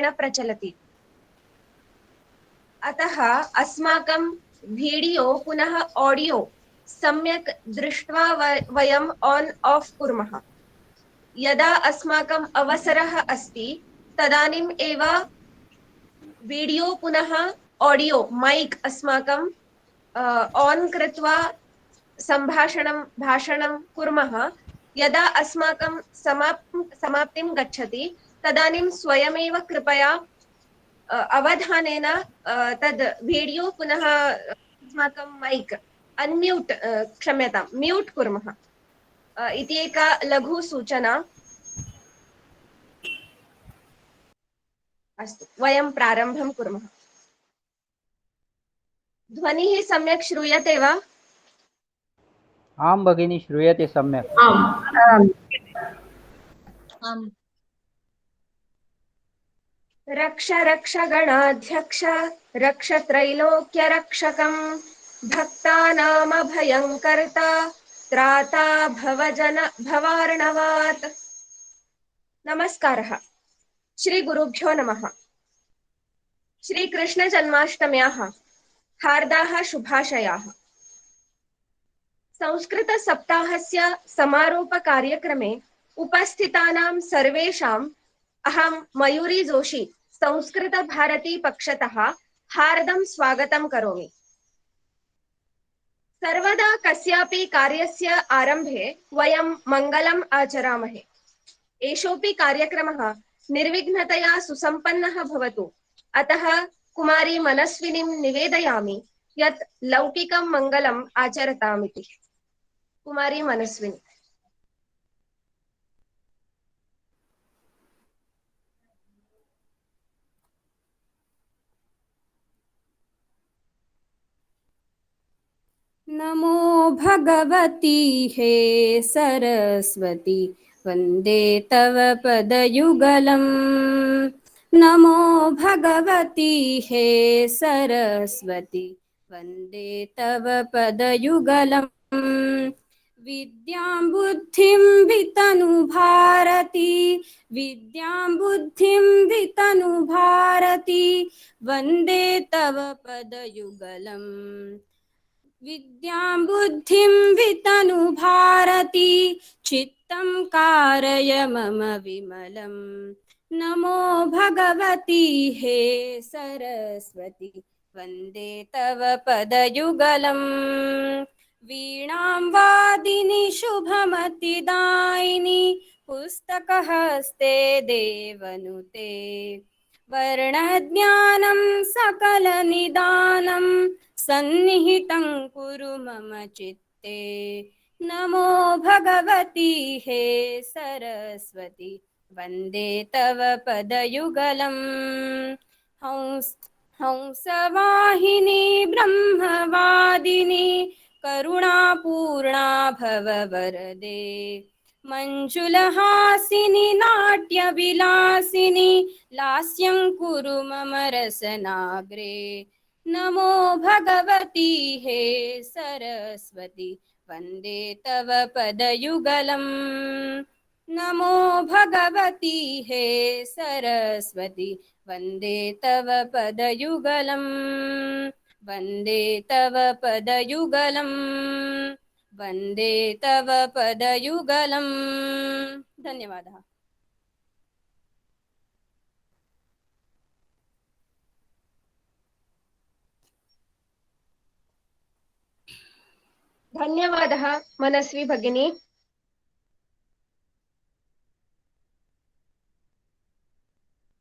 रूपेण प्रचलति। अतः अस्माकं वीडियो पुनः ऑडियो सम्यक् दृष्ट्वा वयम् ऑन ऑफ कुर्मः। यदा अस्माकम् अवसरः अस्ति तदानीम् एव वीडियो पुनः ऑडियो माइक अस्माकं ऑन कृत्वा संभाषणं भाषणं कुर्मः। यदा अस्माकं समाप्तिं गच्छति तदानीं स्वयमेव कृपया अवधानेन तद् वीडियो पुनः अस्माकं माइक अनम्यूट क्षम्यतां म्यूट कुर्मः इति एका लघु सूचना। अस्तु, वयं प्रारम्भं कुर्मः। ध्वनिः सम्यक् श्रूयते वा? आं भगिनी, श्रूयते सम्यक्। आम्। रक्ष रक्ष गणाध्यक्ष रक्ष त्रैलोक्य रक्षकम् भक्तानामभयङ्कर्ता त्राता भवजन भवार्णवात्। नमस्कारः। श्री गुरुभ्यो नमः। श्री कृष्ण जन्माष्टम्याः हार्दाः शुभाशयाः। संस्कृत सप्ताहस्य समारोप कार्यक्रमे उपस्थितानां सर्वेषाम् अहं मयूरी जोशी संस्कृत भारती पक्षतः हार्दं स्वागतं करोमि। सर्वदा कस्यापि कार्यस्य आरम्भे वयं मङ्गलम् आचरामहे। एषोऽपि कार्यक्रमः निर्विघ्नतया सुसम्पन्नः भवतु। अतः कुमारी मनस्विनीं निवेदयामि यत् लौकिकं मङ्गलम् आचरतामिति। कुमारी मनस्विनी। नमो भगवती हे सरस्वती वन्दे तव पदयुगलम्। नमो भगवती हे सरस्वती वन्दे तव पदयुगलम्। विद्यां बुद्धिं वितनु भारती विद्यां बुद्धिं वितनु भारती वन्दे तव पदयुगलम्। विद्यां बुद्धिं वितनु भारती चित्तं कारय मम विमलम्। नमो भगवती हे सरस्वती वन्दे तव पदयुगलम्। वीणां वादिनी शुभमतिदायिनी पुस्तकहस्ते देवनुते वर्णज्ञानं सकलनिदानं सन्निहितं कुरु मम चित्ते। नमो भगवती हे सरस्वती वन्दे तव पदयुगलम्। हंसवाहिनी ब्रह्मवादिनी करुणापूर्णा भववरदे मञ्जुलहासिनी नाट्यविलासिनी लास्यं कुरु मम रसनाग्रे। नमो भगवती हे सरस्वती वन्दे तव पदयुगलम्। नमो भगवती हे सरस्वती वन्दे तव पदयुगलम्। वन्दे तव पदयुगलम्। वन्दे तव पदयुगलम्। धन्यवादः। धन्यवादः मनस्वी भगिनी।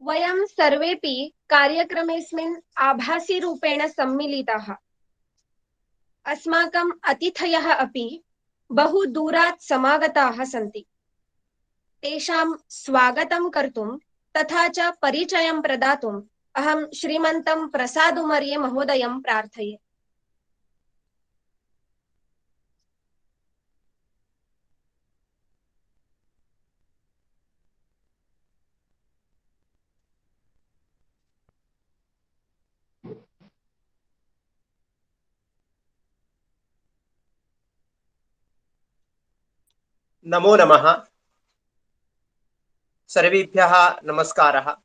वयं सर्वेपि कार्यक्रमेऽस्मिन् आभासीरूपेण सम्मिलिताः। अस्माकम् अतिथयः अपि बहु दूरात् समागताः सन्ति। तेषां स्वागतं कर्तुं तथा च परिचयं प्रदातुम् अहं श्रीमन्तं प्रसादुमर्ये महोदयं प्रार्थये। नमो नमः। सर्वेभ्यः नमस्कारः।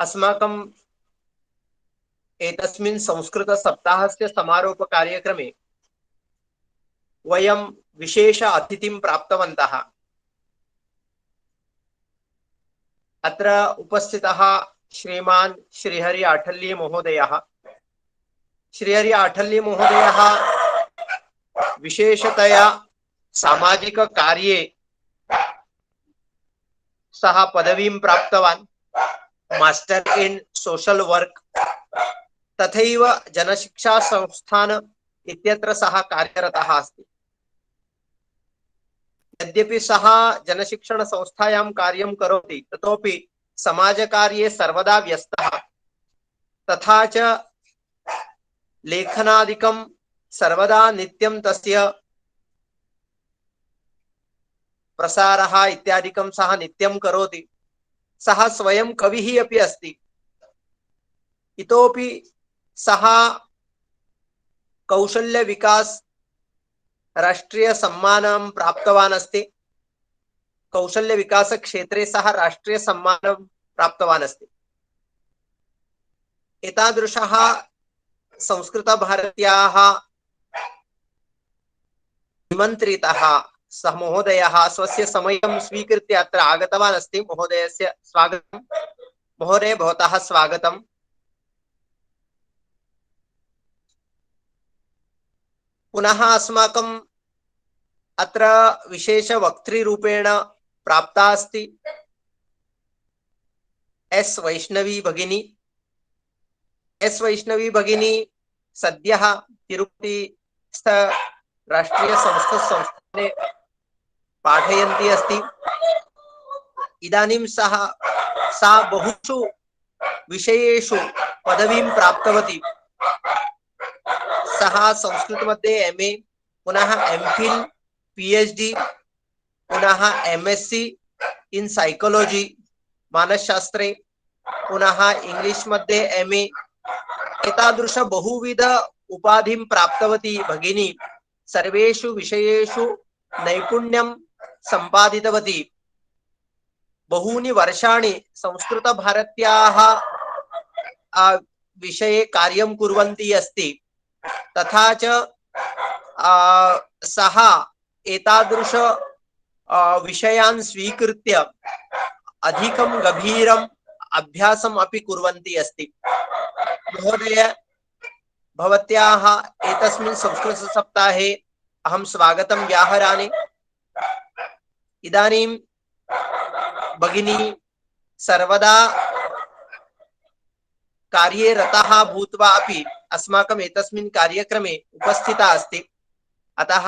अस्माकं एतस्मिन् संस्कृत सप्ताहस्य समारोप कार्यक्रमे वयं विशेष अतिथिं प्राप्तवन्तः। अत्र उपस्थितः श्रीमान् श्रीहरि आठल्ये महोदयः। श्रीहरि आठल्ये महोदयः विशेषतया सामाजिक कार्ये सः पदवीं प्राप्तवान्, मास्टर इन सोशल वर्क, तथैव जनशिक्षा संस्थान इत्यत्र सः कार्यरतः अस्ति। यद्यपि सः जनशिक्षण संस्थायां कार्यं करोति, ततोपि समाजकार्ये सर्वदा व्यस्तः। तथा च लेखनादिकं सर्वदा नित्यं तस्य प्रसारः इत्यादिकं सः नित्यं करोति। सः स्वयं कविः अपि अस्ति। इतोपि सः कौशल्य विकास राष्ट्रीय सम्मानं प्राप्तवान् अस्ति। कौशल्य विकास क्षेत्रे सः राष्ट्रीय सम्मानं प्राप्तवान् अस्ति। एतादृशः संस्कृत भारत्याः निमन्त्रितः सः महोदयः स्वस्य समयं स्वीकृत्य अत्र आगतवान् अस्ति। महोदयस्य स्वागतं। महोदय, भवतः स्वागतम्। पुनः अस्माकं अत्र विशेष वक्तृरूपेण प्राप्ता अस्ति एस वैष्णवी भगिनी। एस वैष्णवी भगिनी सद्यः तिरुपतिस्थ राष्ट्रीय संस्कृतसंस्थाने पाठयन्ती अस्ति। इदानीं सा बहुषु विषयेषु पदवीं प्राप्तवती। सः संस्कृत मध्ये एमए, पुनः एमफिल, पीएचडी, पुनः एमएससी इन साइकोलॉजी मानसशास्त्रे, पुनः इंग्लिश मध्ये एमए, एतादृश बहुविध उपाधिं प्राप्तवती भगिनी। सर्वेषु विषयेषु नैपुण्यं सम्पादितवती। बहूनि वर्षाणि संस्कृत भारत्याः विषये कार्यं कुर्वन्ती अस्ति। तथा च सः एतादृश विषयान् स्वीकृत्य अधिकं गभीरम् अभ्यासम् अपि कुर्वन्ती अस्ति। महोदय, भवत्याः एतस्मिन् संस्कृतसप्ताहे अहं स्वागतं व्याहरामि। इदानीं भगिनी सर्वदा कार्ये रतः भूत्वा अपि अस्माकम् एतस्मिन् कार्यक्रमे उपस्थिता अस्ति। अतः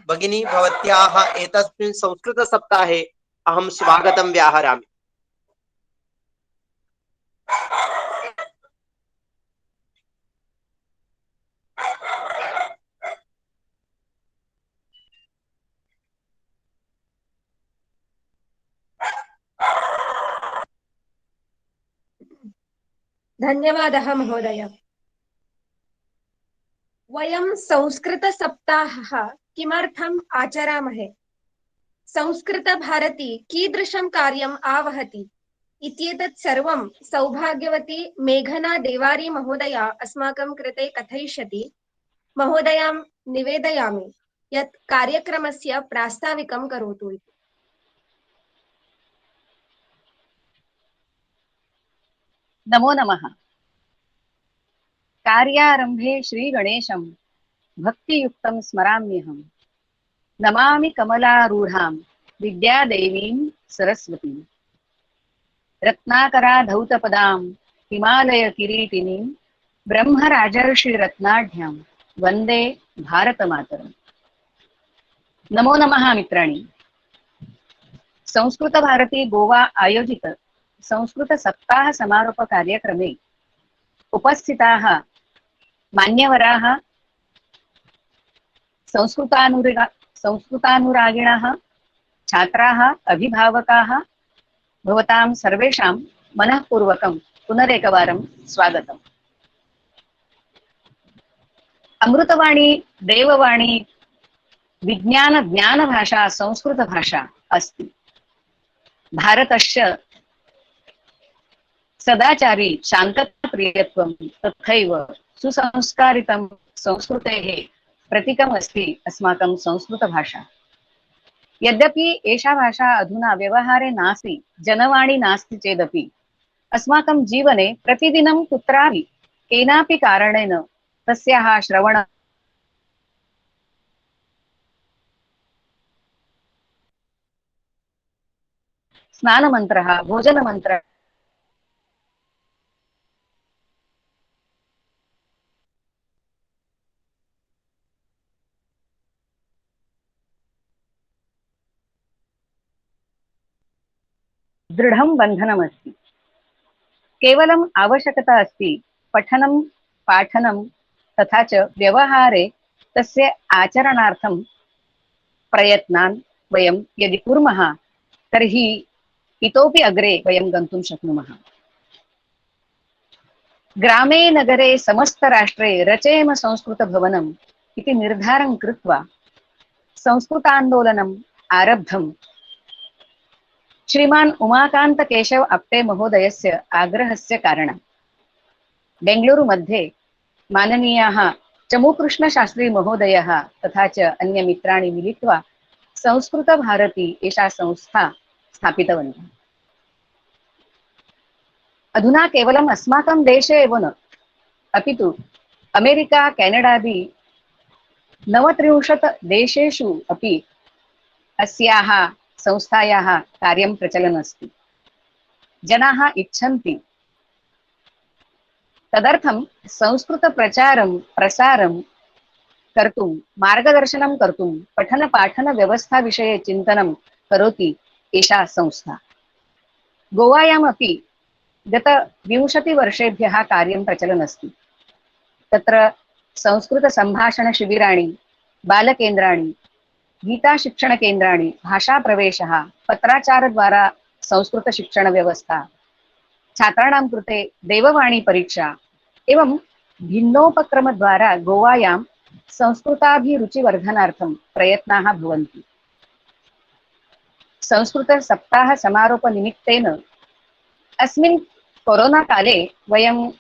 भगिनी, भवत्याः एतस्मिन् संस्कृतसप्ताहे अहं स्वागतं व्याहरामि। धन्यवादः महोदय। वयं संस्कृतसप्ताहः किमर्थम् आचरामहे, संस्कृतभारती कीदृशं कार्यम् आवहति इत्येतत् सर्वं सौभाग्यवती मेघना देवारी महोदया अस्माकं कृते कथयिष्यति। महोदयां निवेदयामि यत् कार्यक्रमस्य प्रास्ताविकं करोतु इति। नमो नमः। कार्यारंभे श्री गणेशं भक्तियुक्तं स्मराम्यहम्। नमामि कमलारूढां विद्यादेवीं सरस्वतीं। रत्नाकराधौतपदां हिमालय किरीटिनीं ब्रह्मराजर्षि रत्नाढ्यां वन्दे भारतमातरम्। नमो नमः मित्राणि। संस्कृत भारती गोवा आयोजित संस्कृत सप्ताह समारोप कार्यक्रमे उपस्थिताः मान्यवराः, संस्कृतानुरागिणः, छात्राः, अभिभावकाः, भवतां सर्वेषां मनःपूर्वकं पुनरेकवारं स्वागतम्। अमृतवाणी, देववाणी, विज्ञान ज्ञानभाषा संस्कृतभाषा अस्ति। भारतस्य सदाचारी शान्तप्रियत्वं तथैव सुसंस्कारितं संस्कृतेः प्रतीकमस्ति अस्माकं संस्कृतभाषा। यद्यपि एषा भाषा अधुना व्यवहारे नास्ति, जनवाणी नास्ति चेदपि अस्माकं जीवने प्रतिदिनं कुत्रापि केनापि कारणेन तस्याः श्रवण स्नानमन्त्रः, भोजनमन्त्रः दृढं बन्धनमस्ति। केवलम् आवश्यकता अस्ति पठनं, पाठनं तथा च व्यवहारे तस्य आचरणार्थं प्रयत्नान् वयं यदि कुर्मः तर्हि इतोपि अग्रे वयं गन्तुं शक्नुमः। ग्रामे नगरे समस्तराष्ट्रे रचेम संस्कृतभवनम् इति निर्धारं कृत्वा संस्कृतान्दोलनम् आरब्धं श्रीमान् उमाकान्त केशव आप्टे महोदयस्य आग्रहस्य कारणात्। बेंगलुरु मध्ये माननीयाः चमुकृष्णशास्त्री महोदयः तथा च अन्य मित्राणि मिलित्वा संस्कृतभारती एषा संस्था स्थापितवन्तः। अधुना केवलम् अस्माकं देशे एव न, अपि तु अमेरिका, केनडादि 39 देशेषु अपि अस्याः संस्थायाः कार्यं प्रचलन् अस्ति। जनाः इच्छन्ति, तदर्थं संस्कृतप्रचारं प्रसारं कर्तुं, मार्गदर्शनं कर्तुं, पठनपाठनव्यवस्था विषये चिन्तनं करोति एषा संस्था। गोवायामपि गत 20 वर्षेभ्यः कार्यं प्रचलन् अस्ति। तत्र संस्कृतसम्भाषणशिबिराणि, बालकेन्द्राणि, गीताशिक्षणकेन्द्राणि, भाषाप्रवेशः, पत्राचारद्वारा संस्कृतशिक्षणव्यवस्था, छात्राणां कृते देववाणी परीक्षा एवं भिन्नोपक्रमद्वारा गोवायां संस्कृताभिरुचिवर्धनार्थं प्रयत्नाः भवन्ति। संस्कृतसप्ताहसमारोपनिमित्तेन अस्मिन् कोरोना काले वयं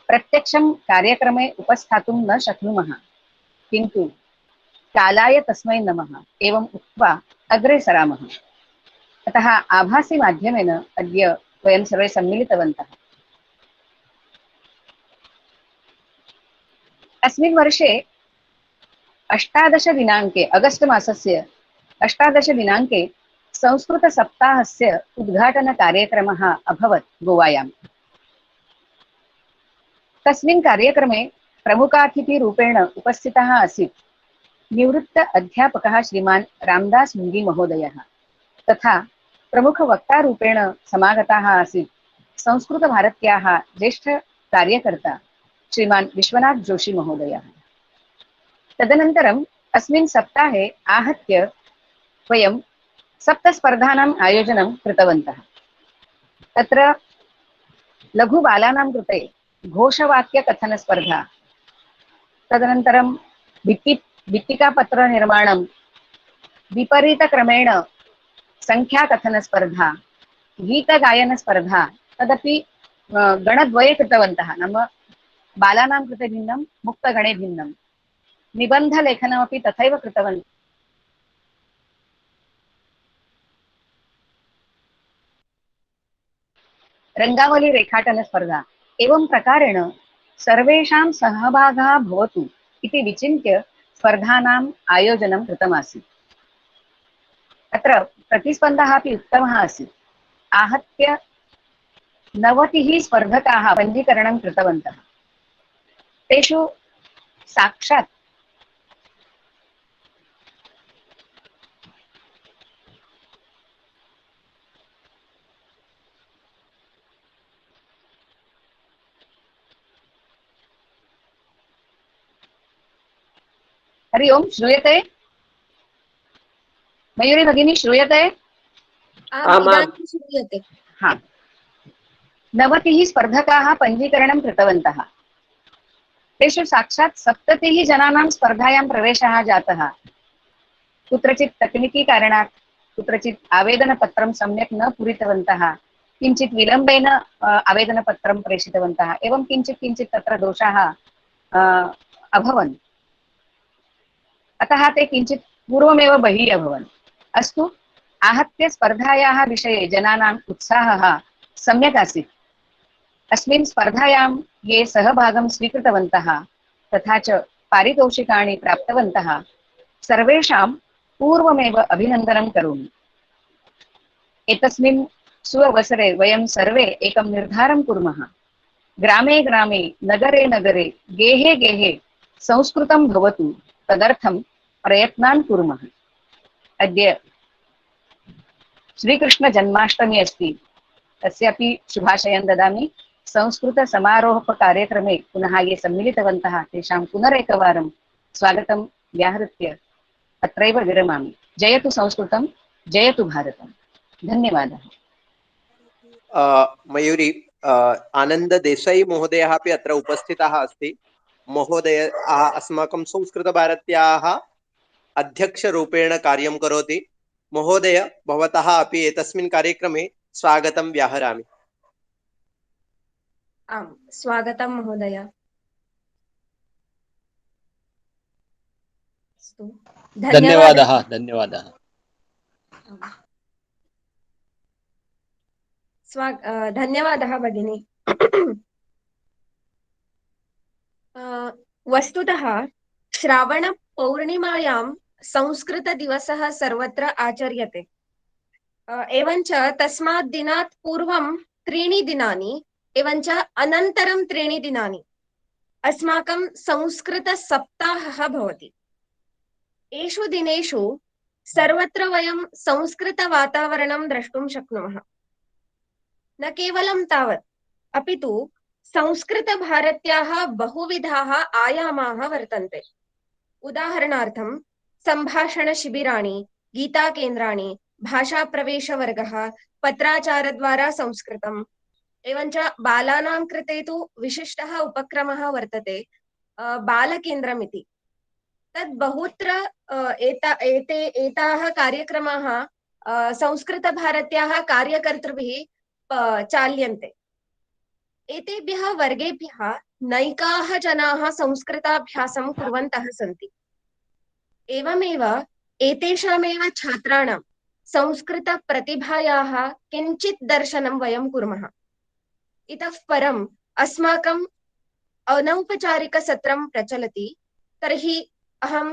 प्रत्यक्षं कार्यक्रमे उपस्थातुं न शक्नुमः, किन्तु कालाय तस्मै नमः एवम् उक्त्वा अग्रे सरामः। अतः आभासी माध्यमेन अद्य वयं सर्वे सम्मिलितवन्तः। अस्मिन् वर्षे 18 दिनाङ्के, अगस्त मासस्य 18 दिनाङ्के संस्कृतसप्ताहस्य उद्घाटनकार्यक्रमः अभवत् गोवायां। तस्मिन् कार्यक्रमे प्रमुखातिथिरूपेण उपस्थितः आसीत् निवृत्त अध्यापकः श्रीमान् रामदास मुंगी महोदयः, तथा प्रमुखवक्तारूपेण समागताः आसीत् संस्कृतभारत्याः ज्येष्ठ कार्यकर्ता श्रीमान् विश्वनाथ जोशी महोदयः। तदनन्तरम् अस्मिन् सप्ताहे आहत्य वयं 7 स्पर्धानाम् आयोजनं कृतवन्तः। तत्र लघुबालानां कृते घोषवाक्यकथनस्पर्धा, तदनन्तरं भित्तिकापत्रनिर्माणं, विपरीतक्रमेण संख्याकथनस्पर्धा, गीतगायनस्पर्धा, तदपि गणद्वये कृतवन्तः। नाम बालानां कृते भिन्नं, मुक्तगणे भिन्नं, निबन्धलेखनमपि तथैव कृतवन्तः। रङ्गावली रेखाटनस्पर्धा, एवं प्रकारेण सर्वेषां सहभागः भवतु इति विचिन्त्य स्पर्धानाम् आयोजनं कृतमासीत्। अत्र प्रतिस्पर्धाः अपि उत्तमः आसीत्। आहत्य 90 स्पर्धकाः पञ्जीकरणं कृतवन्तः। तेषु साक्षात् हरि ओम, श्रूयते? मयूरी भगिनी श्रूयते? इदानीं श्रूयते। हाँ, 90 स्पर्धकाः पञ्जीकरणं कृतवन्तः। तेषु साक्षात् 70 जनानां स्पर्धायां प्रवेशः जातः। कुत्रचित् तकनीकी कारणात्, कुत्रचित् आवेदनपत्रं सम्यक् न पूरितवन्तः, किञ्चित् विलम्बेन आवेदनपत्रं प्रेषितवन्तः एवं किञ्चित् तत्र दोषाः अभवन् अतः ते किञ्चित् पूर्वमेव बहिः अभवन् अस्तु आहत्य स्पर्धायाः विषये जनानाम् उत्साहः सम्यक् आसीत् अस्मिन् स्पर्धायां ये सहभागं स्वीकृतवन्तः तथा च पारितोषिकाणि प्राप्तवन्तः सर्वेषां पूर्वमेव अभिनन्दनं करोमि एतस्मिन् सुअवसरे वयं सर्वे एकं निर्धारं कुर्मः ग्रामे ग्रामे नगरे नगरे गेहे गेहे संस्कृतं भवतु तदर्थं प्रयत्नान् कुर्मः अद्य श्रीकृष्णजन्माष्टमी अस्ति तस्यापि शुभाशयं ददामि संस्कृतसमारोहकार्यक्रमे पुनः ये सम्मिलितवन्तः तेषां पुनरेकवारं स्वागतं व्याहृत्य अत्रैव विरमामि जयतु संस्कृतं जयतु भारतं धन्यवादः मयूरी आनंद देसाई महोदयः अपि अत्र उपस्थितः अस्ति महोदयः अस्माकं संस्कृतभारत्याः अध्यक्षरूपेण कार्यं करोति महोदय भवतः अपि एतस्मिन् कार्यक्रमे स्वागतं व्याहरामि आम् स्वागतं महोदय धन्यवादः धन्यवादः धन्यवादः भगिनी वस्तुतः श्रावणपौर्णिमायां संस्कृतदिवसः सर्वत्र आचर्यते एवञ्च तस्मात् दिनात् पूर्वं 3 दिनानि एवञ्च अनन्तरं 3 दिनानि अस्माकं संस्कृतसप्ताहः भवति एषु दिनेषु सर्वत्र वयं संस्कृतवातावरणं द्रष्टुं शक्नुमः न केवलं तावत् अपि तु संस्कृतभारत्याः बहुविधाः आयामाः वर्तन्ते उदाहरणार्थं सम्भाषणशिबिराणि गीताकेन्द्राणि भाषाप्रवेशवर्गः पत्राचारद्वारा संस्कृतम् एवञ्च बालानां कृते तु विशिष्टः उपक्रमः वर्तते बालकेन्द्रम् इति तद् बहुत्र एताः कार्यक्रमाः संस्कृतभारत्याः कार्यकर्तृभिः चाल्यन्ते एतेभ्यः वर्गेभ्यः नैकाः जनाः संस्कृताभ्यासं कुर्वन्तः सन्ति एवमेव एतेषामेव छात्राणां संस्कृतप्रतिभायाः किञ्चित् दर्शनं वयं कुर्मः इतः परम् अस्माकम् अनौपचारिकसत्रं प्रचलति तर्हि अहं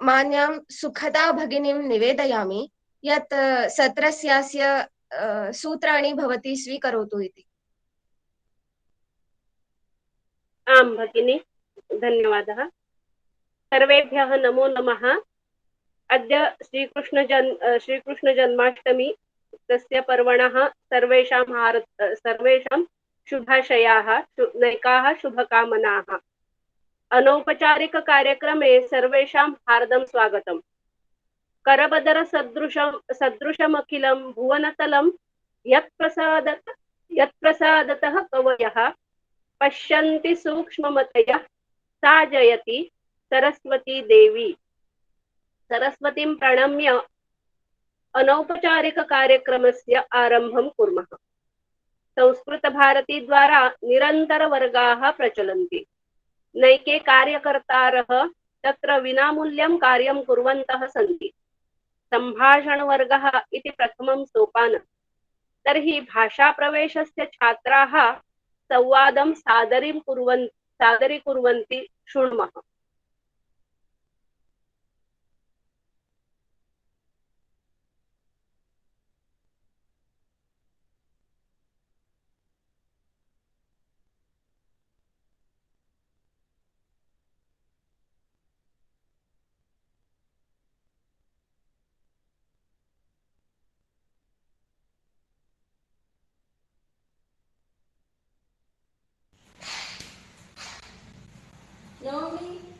मान्यां सुखदा भगिनीं निवेदयामि यत् सत्रस्यास्य सूत्राणि भवती स्वीकरोतु इति आं भगिनी धन्यवादः सर्वेभ्यः नमो नमः अद्य श्रीकृष्णजन्माष्टमी तस्य पर्वणः सर्वेषां शुभाशयाः नैकाः शुभकामनाः अनौपचारिककार्यक्रमे सर्वेषां हार्दं स्वागतम् करबदर सदृशमखिलं भुवनतलं यत्प्रसादतः कवयः पश्यन्ति सूक्ष्ममतयः सा जयति सरस्वती देवी सरस्वतीं प्रणम्य अनौपचारिककार्यक्रमस्य आरम्भं कुर्मः संस्कृतभारती द्वारा निरन्तरवर्गाः प्रचलन्ति नैके कार्यकर्तारः तत्र विनामूल्यं कार्यं कुर्वन्तः सन्ति सम्भाषणवर्गः इति प्रथमं सोपानं तर्हि भाषाप्रवेशस्य छात्राः संवादं सादरीकुर्वन्ति शृण्मः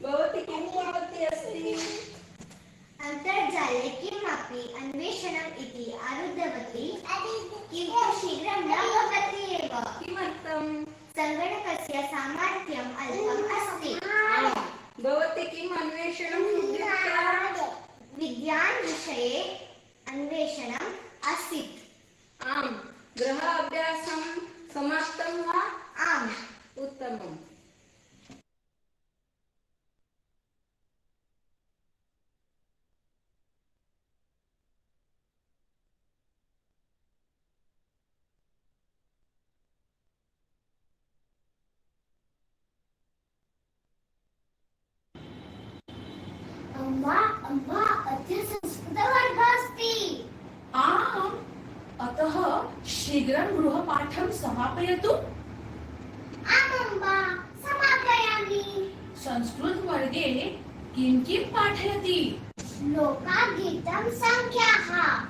भवती किं कुर्वती अस्ति? अन्तर्जाले किमपि अन्वेषणम् इति आरुद्धवती किन्तु शीघ्रं न भवति एव किमर्थं? सङ्गणकस्य सामर्थ्यम् अल्पम् अस्ति भवती किम् अन्वेषणं कृतवती? विज्ञानविषये अन्वेषणम् आसीत् आम् गृह अभ्यासं समाप्तं वा? आम्। उत्तमम्। अम्मा अम्मा अद्य संस्कृतवर्गः अस्ति। आम्, अतः शीघ्रं गृहपाठं समापयतु। आम् अम्मा, समापयामि। संस्कृतवर्गे किं किं पाठयति? लोकगीतं संख्याः,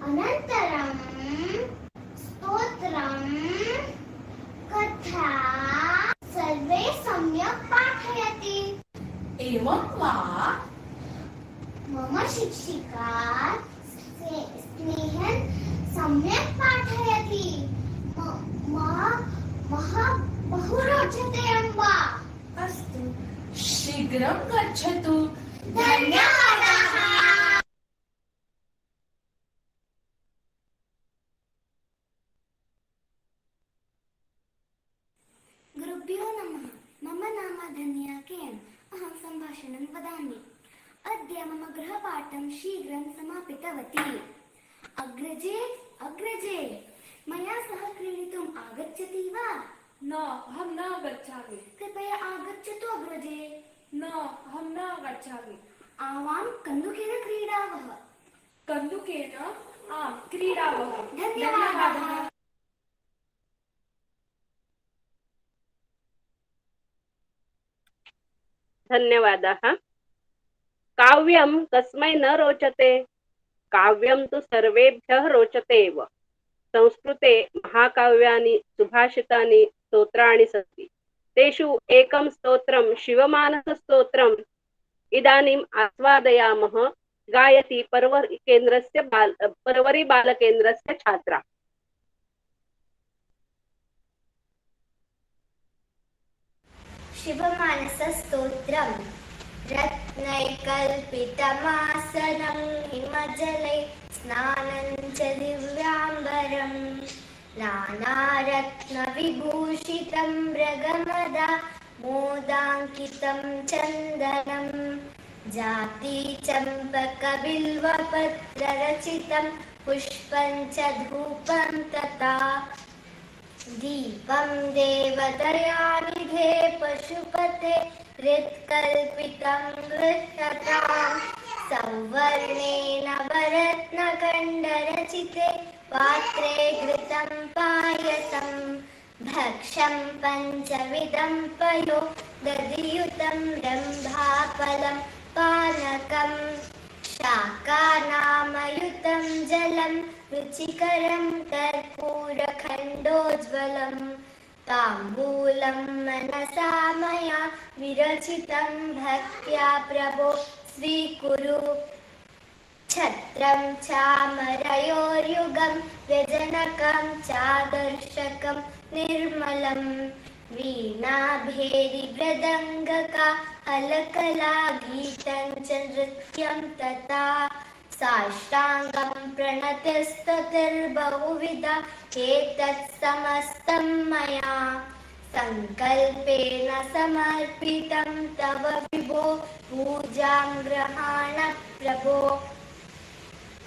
अनन्तरं स्तोत्रं, कथा सर्वे सम्यक् पाठयति। एवं वा? मम शिक्षिका स्नेहन् सम्यक् पाठयति। बहु रोचते अम्मा। अस्तु, शीघ्रं गच्छतु। धन्यवादाः। गुरुभ्यो नमः। मम नाम धन्या केन्। अहं सम्भाषणं वदामि। अद्य मम गृहपाठं शीघ्रं समापितवती। अग्रजे अग्रजे, मया सह क्रीडितुम् आगच्छति वा? न, अहं न गच्छामि। कृपया आगच्छतु अग्रजे। न, अहं न गच्छामि। आवां कन्दुकेन क्रीडावः। कन्दुकेन? आं, क्रीडावः। धन्यवादाः। धन्यवादाः। काव्यं कस्मै न रोचते? काव्यं तु सर्वेभ्यः रोचते एव। संस्कृते महाकाव्यानि, सुभाषितानि, स्तोत्राणि सन्ति। तेषु एकं स्तोत्रं शिवमानसस्तोत्रम् इदानीम् आस्वादयामः। गायति पर्वरी बालकेन्द्रस्य छात्रा। शिवमानसस्तोत्रम्। रत्नैकल्पितमासनं हिमजले स्नानं च दिव्याम्बरं, नानारत्नविभूषितं मृगमदा मोदाङ्कितं चन्दनं, जातिचम्पकबिल्वपत्ररचितं पुष्पं च धूपं तथा दीपं देवदयानिधे पशुपते हृत्कल्पितं गृह्यतां, सौवर्णेन वरत्नखण्डरचिते पात्रे घृतं पायसं, भक्षं पञ्चविधं पयो दधियुतं रम्भाफलं पानकं, शाकानामयुतं जलं रुचिकरं कर्पूरखण्डोज्ज्वलं, ताम्बूलं मनसा मया विरचितं भक्त्या प्रभो स्वीकुरु, छत्रं चामरयोर्युगं व्यजनकं चादर्शकं निर्मलं, वीणाभेरिमृदङ्गका हलकला गीतं च नृत्यं तथा, साष्टाङ्गं प्रणतस्तुतिर्बहुविधा एतत् समस्तं मया, सङ्कल्पेन समर्पितं तव विभो पूजां गृहाण प्रभो,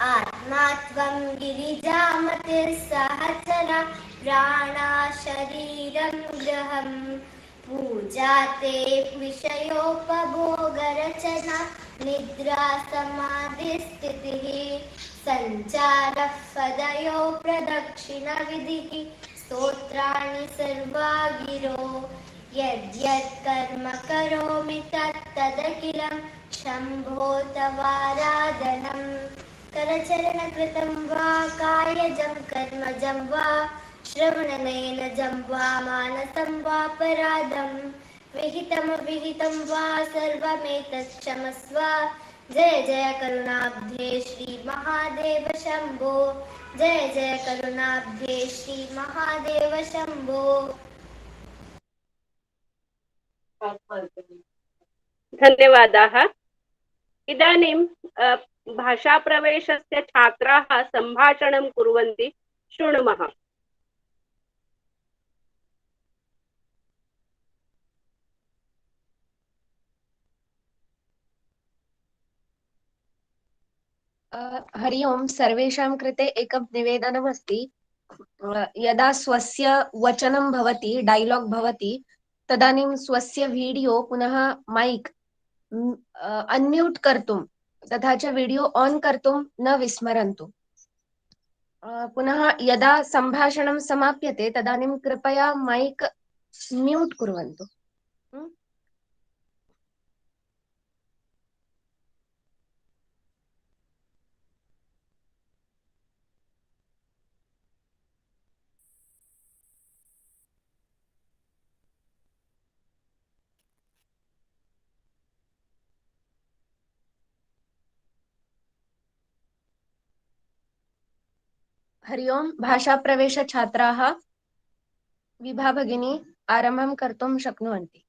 आत्मा त्वं गिरिजामतिर्सहचरा प्राणा शरीरं गृहम्, पूजा ते विषयोपभोगरचना निद्रा समाधिस्थितिः, सञ्चारः पदयो प्रदक्षिणविधिः स्तोत्राणि सर्वा गिरो, यद्यत् कर्म करोमि तत्तदखिलं शम्भो तवाराधनम्, करचरणकृतं वा कायजं कर्मजं वा श्रवणनयनजं वा मानसं वापराधं, विहितमविहितं वा सर्वमेतत् क्षमस्व, जय जय करुणाब्धे श्री महादेव शम्भो, जय जय करुणाब्धे श्री महादेव शम्भो। धन्यवादाः। इदानीं भाषाप्रवेशस्य छात्राः सम्भाषणं कुर्वन्ति। शृणुमः। हरि ओम्। सर्वेषां कृते एकं निवेदनमस्ति। यदा स्वस्य वचनं भवति, डैलाग् भवति, तदानीं स्वस्य वीडियो पुनः मैक् अन्म्यूट् कर्तुं तथा च वीडियो ऑन् कर्तुं न विस्मरन्तु। पुनः यदा सम्भाषणं समाप्यते तदानीं कृपया मैक् म्यूट् कुर्वन्तु। हरि ओम्। भाषाप्रवेशछात्राः विभा भगिनी आरम्भं कर्तुं शक्नुवन्ति।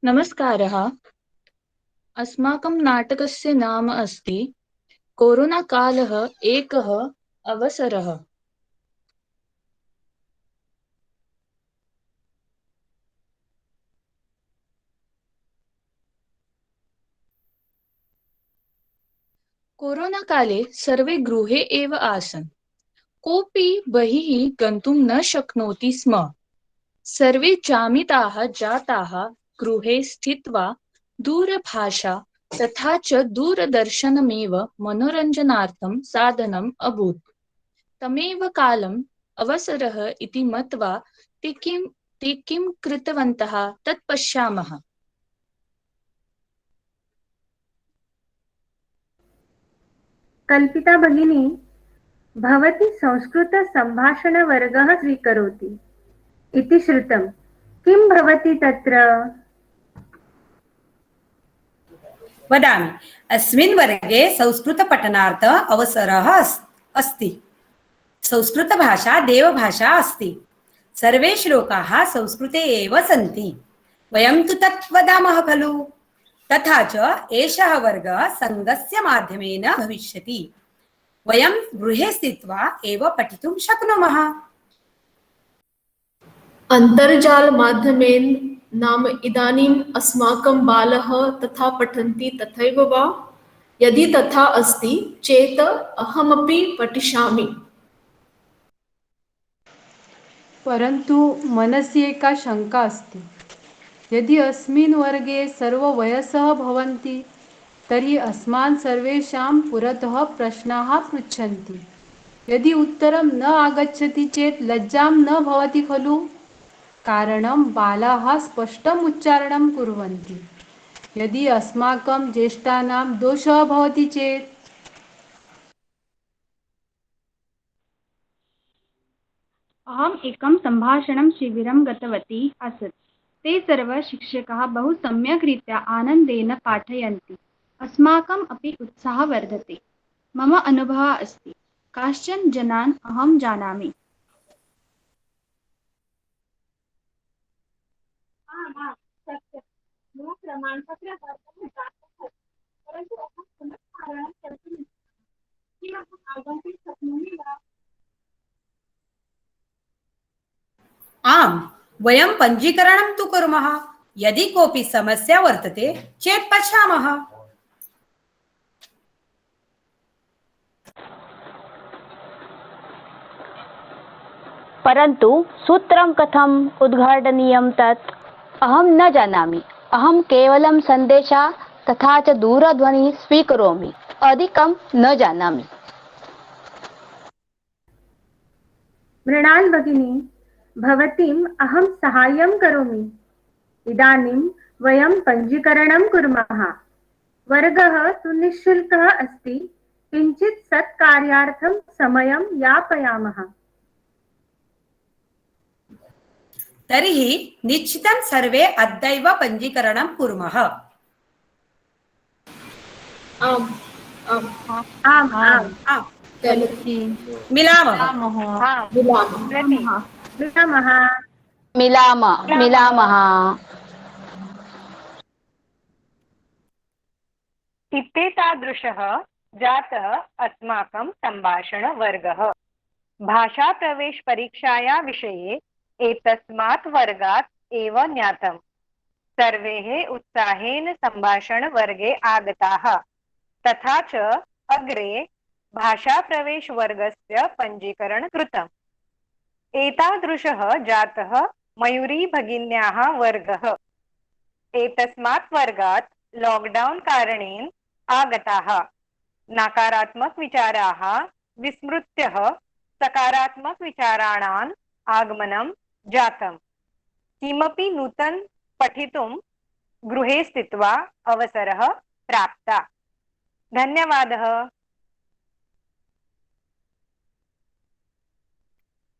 नमस्कारः। अस्माकं नाटकस्य नाम अस्ति कोरोना कालः एकः अवसरः। कोरोना काले सर्वे गृहे एव आसन्। कोऽपि बहिः गन्तुं न शक्नोति स्म। सर्वे जामिताः जाताः गृहे स्थित्वा दूरभाषा तथा च दूरदर्शनमेव मनोरञ्जनार्थं साधनम् अभूत्। तमेव कालम् अवसरः इति मत्वा ते किं कृतवन्तः तत् पश्यामः। कल्पिता भगिनी, भवती संस्कृतसम्भाषणवर्गः स्वीकरोति इति श्रुतं। किं भवति तत्र? वदामि। अस्मिन् वर्गे संस्कृतपठनार्थ अवसरः अस्ति। संस्कृतभाषा देवभाषा अस्ति। सर्वे श्लोकाः संस्कृते एव सन्ति। वयं तु तत् वदामः खलु। तथा च एषः वर्गः सङ्गस्य माध्यमेन भविष्यति। वयं गृहे स्थित्वा एव पठितुं शक्नुमः। अन्तर्जालमाध्यमेन नाम इदानीम् अस्माकं बालः तथा पठन्ति तथैव वा? यदि तथा अस्ति चेत् अहमपि पठिष्यामि। परन्तु मनसि एका शङ्का अस्ति। यदि अस्मिन् वर्गे सर्ववयसः भवन्ति तर्हि अस्मान् सर्वेषां पुरतः प्रश्नाः पृच्छन्ति। यदि उत्तरं न आगच्छति चेत् लज्जां न भवति खलु? कारणं बालाः स्पष्टम् उच्चारणं कुर्वन्ति। यदि अस्माकं ज्येष्ठानां दोषः भवति चेत्? अहम् एकं सम्भाषणं शिबिरं गतवती आसम्। ते सर्वे शिक्षकाः बहु सम्यक् रीत्या आनन्देन पाठयन्ति। अस्माकम् अपि उत्साहः वर्धते। मम अनुभवः अस्ति। काश्चन जनान् अहं जानामि। आम्, वयं पञ्जीकरणं तु कुर्मः। यदि कोऽपि समस्या वर्तते चेत् पश्यामः। परन्तु सूत्रं कथम् उद्घाटनीयं तत् अहं न जानामि। अहं केवलं सन्देशा तथा च दूरध्वनिः स्वीकरोमि। अधिकं न जानामि। मृणाल भगिनी, भवतीम् अहं साहाय्यं करोमि। इदानीं वयं पञ्जीकरणं कुर्मः। वर्गः तु निःशुल्कः अस्ति। किञ्चित् सत्कार्यार्थं समयं यापयामः। तर्हि निश्चितं सर्वे अद्यैव पञ्जीकरणं कुर्मः। आम् आम् आम् आम् आम्। मिलामः। मिलामः। इत्येतादृशः जातः अस्माकं सम्भाषणवर्गः। भाषाप्रवेशपरीक्षाया विषये एतस्मात् वर्गात् एव ज्ञातम्। सर्वे उत्साहेन सम्भाषणवर्गे आगताः, तथा च अग्रे भाषाप्रवेशवर्गस्य पञ्जीकरणं कृतम्। एतादृशः जातः मयूरी भगिन्याः वर्गः। एतस्मात् वर्गात् लॉकडाउन कारणेन आगताः नकारात्मक विचाराः विस्मृत्य सकारात्मक विचाराणाम् आगमनं जातम्। किमपि नूतन पठितुं गृहे स्थित्वा अवसरः प्राप्तः। धन्यवादः।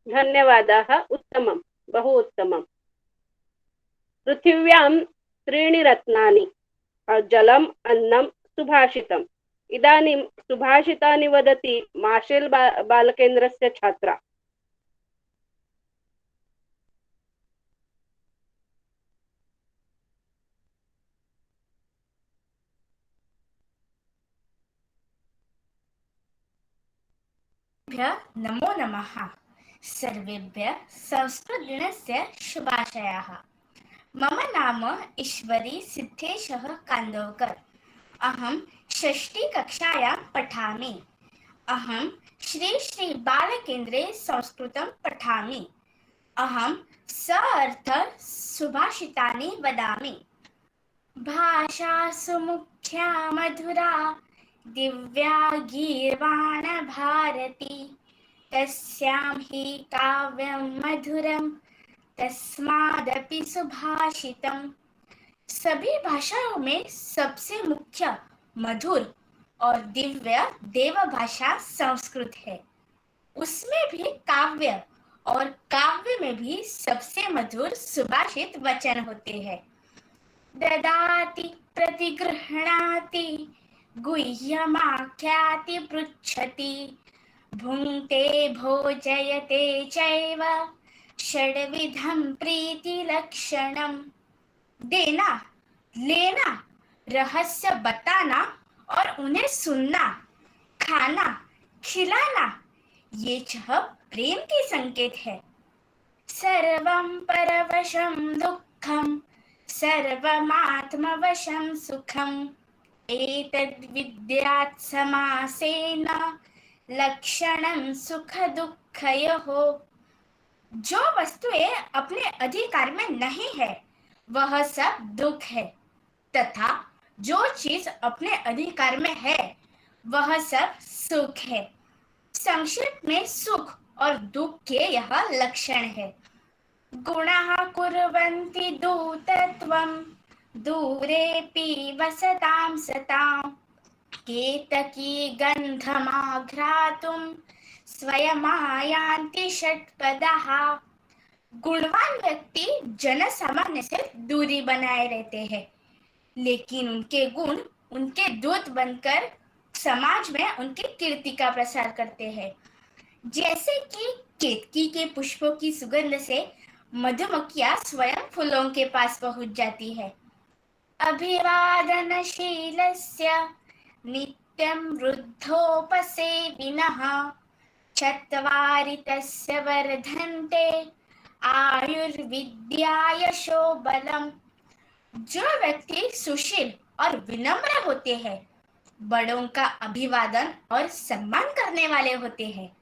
धन्यवादाः। उत्तमं, बहु उत्तमम्। पृथिव्यां त्रीणि रत्नानि, जलम्, अन्नं, सुभाषितम्। इदानीं सुभाषितानि वदति माशेल बालकेन्द्रस्य छात्रा। नमो नमः। सर्वेभ्यः संस्कृतदिनस्य शुभाशयाः। मम नाम ईश्वरी सिद्धेशः कान्दोकर्। अहं षष्ठीकक्षायां पठामि। अहं श्री बालकेन्द्रे संस्कृतं पठामि। अहं सार्थ सुभाषितानि वदामि। भाषा सुमुख्या मधुरा दिव्या गीर्वाण भारती, तस्यां हि काव्यं मधुरं तस्मादपि सुभाषितम्। सभी भाषाओं में सबसे मुख्य, मधुर और दिव्य देवभाषा संस्कृत है। उसमें भी काव्य, और काव्य में भी सबसे मधुर सुभाषित वचन होते हैं। ददाति प्रतिगृह्णाति गुह्यमाख्याति पृच्छति, भुङ्क्ते भोजयते चैव षड्विधं प्रीतिलक्षणम्। देना, लेना, रहस्य बताना और उन्हें सुनना, खाना, खिलाना, ये छह प्रेम के संकेत है। सर्वं परवशं दुःखं सर्वमात्मवशं सुखम्, एतद्विद्यात् समासेन लक्षणं सुख दुःखयोः। जो वस्तुएं अपने अधिकार में नहीं है वह सब दुख है, तथा जो चीज अपने अधिकार में है वह सब सुख है। संक्षिप्त में सुख और दुख के यह लक्षण है। गुणाः कुर्वन्ति दूतत्वं दूरेऽपि वसतां सतां, केतकी गन्धमाघ्रातुं स्वयमायान्ति षट्पदः। गुणवान व्यक्ति जन सामान्य से दूरी बनाए रहते हैं, लेकिन उनके गुण उनके दूत बनकर समाज में उनकी कीर्ति का प्रसार करते हैं। जैसे कि केतकी के पुष्पों की सुगंध से मधुमक्खियां स्वयं फूलों के पास पहुंच जाती है। अभिवादनशीलस्य नित्यं वृद्धोपसेविनः, चत्वारि तस्य वर्धन्ते आयुर्विद्या यशो बलम्। जो व्यक्ति सुशील और विनम्र होते हैं, बड़ों का अभिवादन और सम्मान करने वाले होते हैं,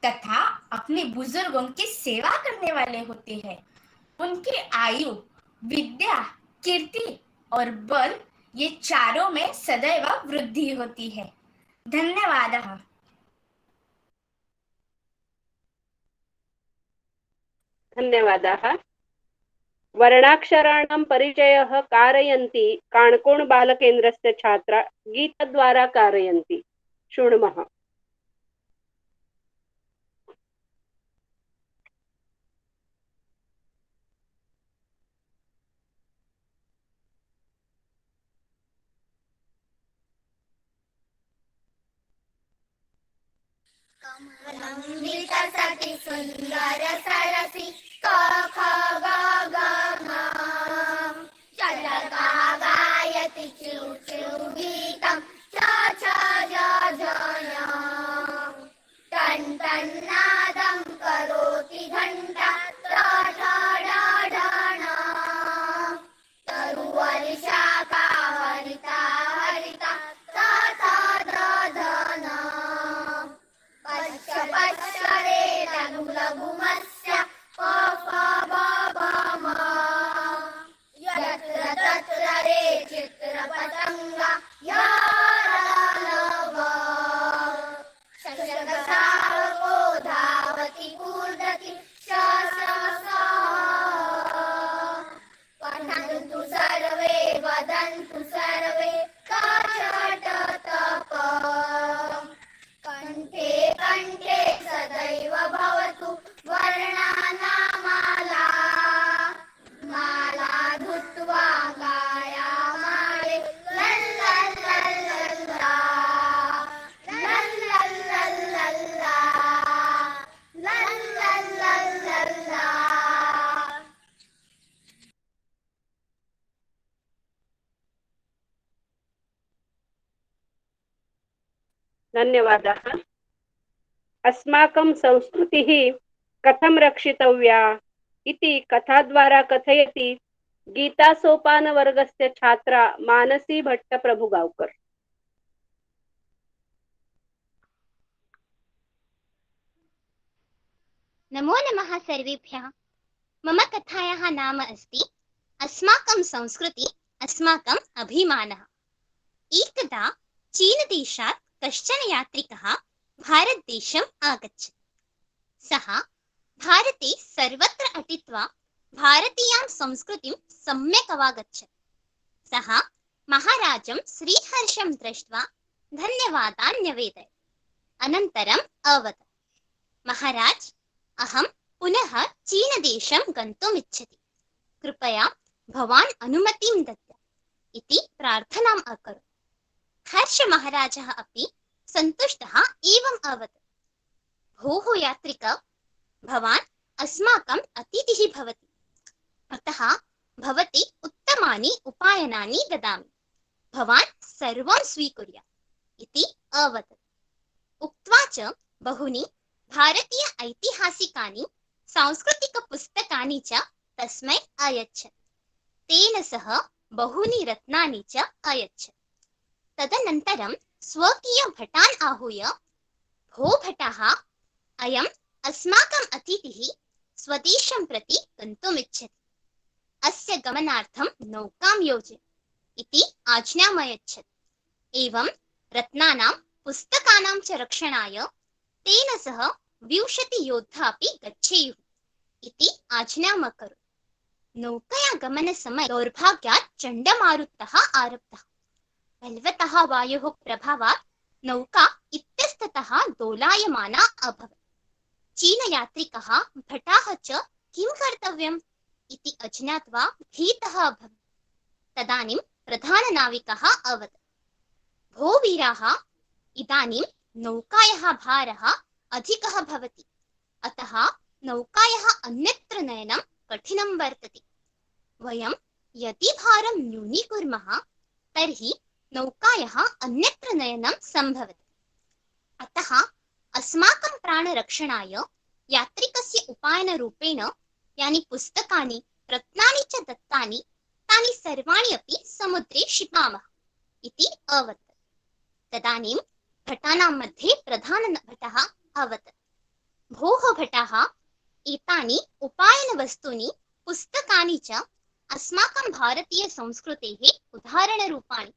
तथा अपने बुजुर्गों की सेवा करने वाले होते हैं, उनकी आयु, विद्या, कीर्ति और बल, ये चारों में सदैव वृद्धि होती है। धन्यवादः। धन्यवादाः। वर्णाक्षराणां परिचयः कारयन्ति काणकोण बालकेन्द्रस्य छात्रा गीतद्वारा कारयन्ति। शृणुमः। कमलं विकसति सुन्दर सरसि क ख ग घ ङ, शलका गायति वाजयति चिउ चिउ गीतं छा छा झा झाया टन टन नादं करोति घण्टा टा टा डा डाणा तरुवरि शाखा हरिता हरिता ता ता धा धाना पश्च पश्च रे लघु लघु मत्स्य प फ ब भ म यत्र तत्र रे चित्रपतंगा या रालव शशगसावको धावति कूर्दति श श स पठन्तु सर्वे वदन्तु सर्वे काचटतप कण्ठे कण्ठे सदैव भवतु वर्णानामाला माला धृत्वा गायामाले लल्लल्लल्लल्ला लल्लल्लल्लल्ला लल्लल्लल्लल्ला। धन्यवादाः। अस्माकं संस्कृतिः कथं रक्षितव्या इति कथाद्वारा कथयति गीतासोपानवर्गस्य छात्रा मानसी भट्टप्रभुगावकर। नमो नमः सर्वेभ्यः। मम कथायाः नाम अस्ति अस्माकं संस्कृति अस्माकम् अभिमानः। एकदा चीनदेशात् कश्चन यात्रिकः भारतदेशम् आगच्छत्। सः भारते सर्वत्र अटित्वा भारतीयां संस्कृतिं सम्यक् अवागच्छत्। सः महाराजं श्रीहर्षं दृष्ट्वा धन्यवादान् न्यवेदयत्। अनन्तरम् अवदत्, महाराज, अहं पुनः चीनदेशं गन्तुम् इच्छति। कृपया भवान् अनुमतिं दद्यात् इति प्रार्थनाम् अकरोत्। हर्षमहाराजः अपि सन्तुष्टः एवम् अवदत्, भोः यात्रिक, भवान् अस्माकम् अतिथिः भवति, अतः भवते उत्तमानि उपायनानि ददामि। भवान् सर्वं स्वीकुर्यात् इति अवदत्। उक्त्वा च बहूनि भारतीय ऐतिहासिकानि सांस्कृतिकपुस्तकानि च तस्मै अयच्छत्। तेन सह बहूनि रत्नानि च अयच्छत्। तदनन्तरं स्वकीय भटान् आहूय, भो भटाः, अयम् अस्माकम् अतिथिः स्वदेशं प्रति गन्तुम् इच्छति। अस्य गमनार्थं नौकां योजय इति आज्ञाम् अयच्छत्। एवं रत्नानां पुस्तकानां च रक्षणाय तेन सह 20 योद्धा अपि गच्छेयुः इति आज्ञाम् अकरोत्। नौकया गमनसमये दौर्भाग्यात् चण्डमारुतः आरब्धः। बलवतः वायोः प्रभावात् नौका इत्यस्ततः दोलायमाना अभवत्। चीनयात्रिकः भटाः च किं कर्तव्यम् इति अज्ञात्वा भीतः अभवत्। तदानीं प्रधाननाविकः अवदत्, भो वीराः, इदानीं नौकायाः भारः अधिकः भवति, अतः नौकायाः अन्यत्र नयनं कठिनं वर्तते। वयं यदि भारं न्यूनीकुर्मः तर्हि नौकायाः अन्यत्र नयनं सम्भवति। अतः अस्माकं प्राणरक्षणाय यात्रिकस्य उपायनरूपेण यानि पुस्तकानि, रत्नानि च दत्तानि, तानि सर्वाणि अपि समुद्रे क्षिपामः इति अवदत्। तदानीं भटानां मध्ये प्रधानभटः अवदत्, भोः भटाः, एतानि उपायनवस्तूनि, पुस्तकानि च अस्माकं भारतीयसंस्कृतेः उदाहरणरूपाणि।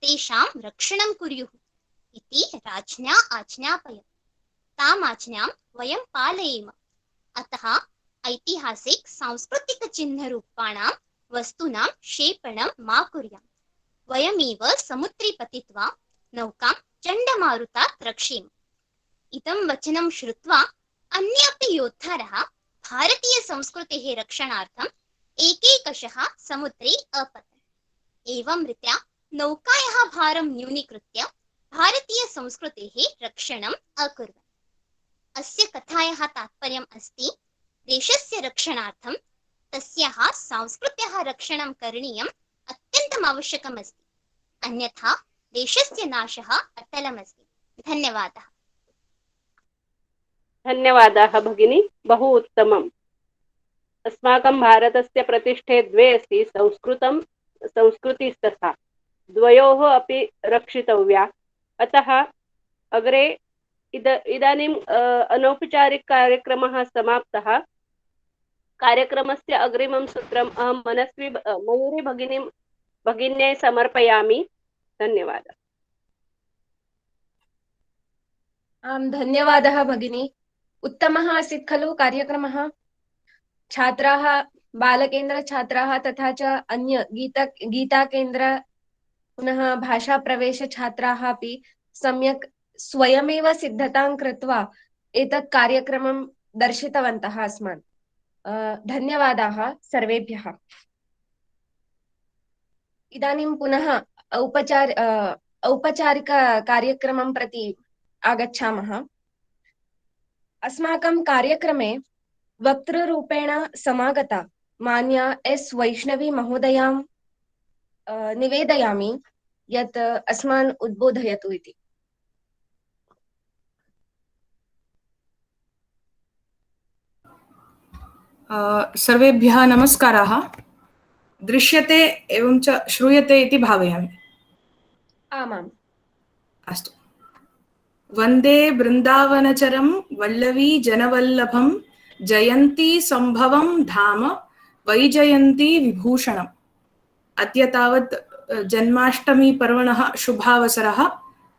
तेषां रक्षणं कुर्युः इति राज्ञा आज्ञापयत्। ताम् आज्ञां वयं पालयेम। अतः ऐतिहासिक सांस्कृतिक चिह्नरूपाणां वस्तूनां क्षेपणं मा कुर्याम्। वयमेव समुद्रे पतित्वा नौकां चण्डमारुतात् रक्षेम। इदं वचनं श्रुत्वा अन्ये अपि योद्धारः भारतीयसंस्कृतेः रक्षणार्थम् एकैकशः समुद्रे अपतन्। एवं रीत्या नौकायाः भारं न्यूनीकृत्य भारतीयसंस्कृतेः रक्षणम् अकुर्वन्। अस्य कथायाः तात्पर्यम् अस्ति, देशस्य रक्षणार्थं तस्याः संस्कृत्याः रक्षणं करणीयम् अत्यन्तम् आवश्यकम् अस्ति। अन्यथा देशस्य नाशः अटलमस्ति। धन्यवादः। धन्यवादाः भगिनी, बहु उत्तमम्। अस्माकं भारतस्य प्रतिष्ठे द्वे अस्ति, संस्कृतं संस्कृतिस्तथा, द्वयोः अपि रक्षितव्या। अतः अग्रे इदानीम् अनौपचारिककार्यक्रमः समाप्तः। कार्यक्रमस्य अग्रिमं सूत्रम् अहं मनस्वी मयूरी भगिन्यै समर्पयामि। धन्यवादः। आं धन्यवादः भगिनी। उत्तमः आसीत् खलु कार्यक्रमः। छात्राः, बालकेन्द्रछात्राः तथा च अन्य गीताकेन्द्र पुनः भाषाप्रवेशछात्राः अपि सम्यक् स्वयमेव सिद्धतां कृत्वा एतत् कार्यक्रमं दर्शितवन्तः अस्मान्। धन्यवादाः सर्वेभ्यः। इदानीं पुनः औपचारिककार्यक्रमं प्रति आगच्छामः। अस्माकं कार्यक्रमे वक्तृरूपेण समागता मान्या एस् वैष्णवी महोदयां निवेदयामि यत् अस्मान् उद्बोधयतु इति। सर्वेभ्यः नमस्काराः। दृश्यते एवं च श्रूयते इति भावयामि। आमाम्। अस्तु। वन्दे बृन्दावनचरं वल्लवी जनवल्लभं जयन्ती सम्भवं धाम वैजयन्ती विभूषणम्। अद्य तावत् जन्माष्टमी पर्वणः शुभावसरः,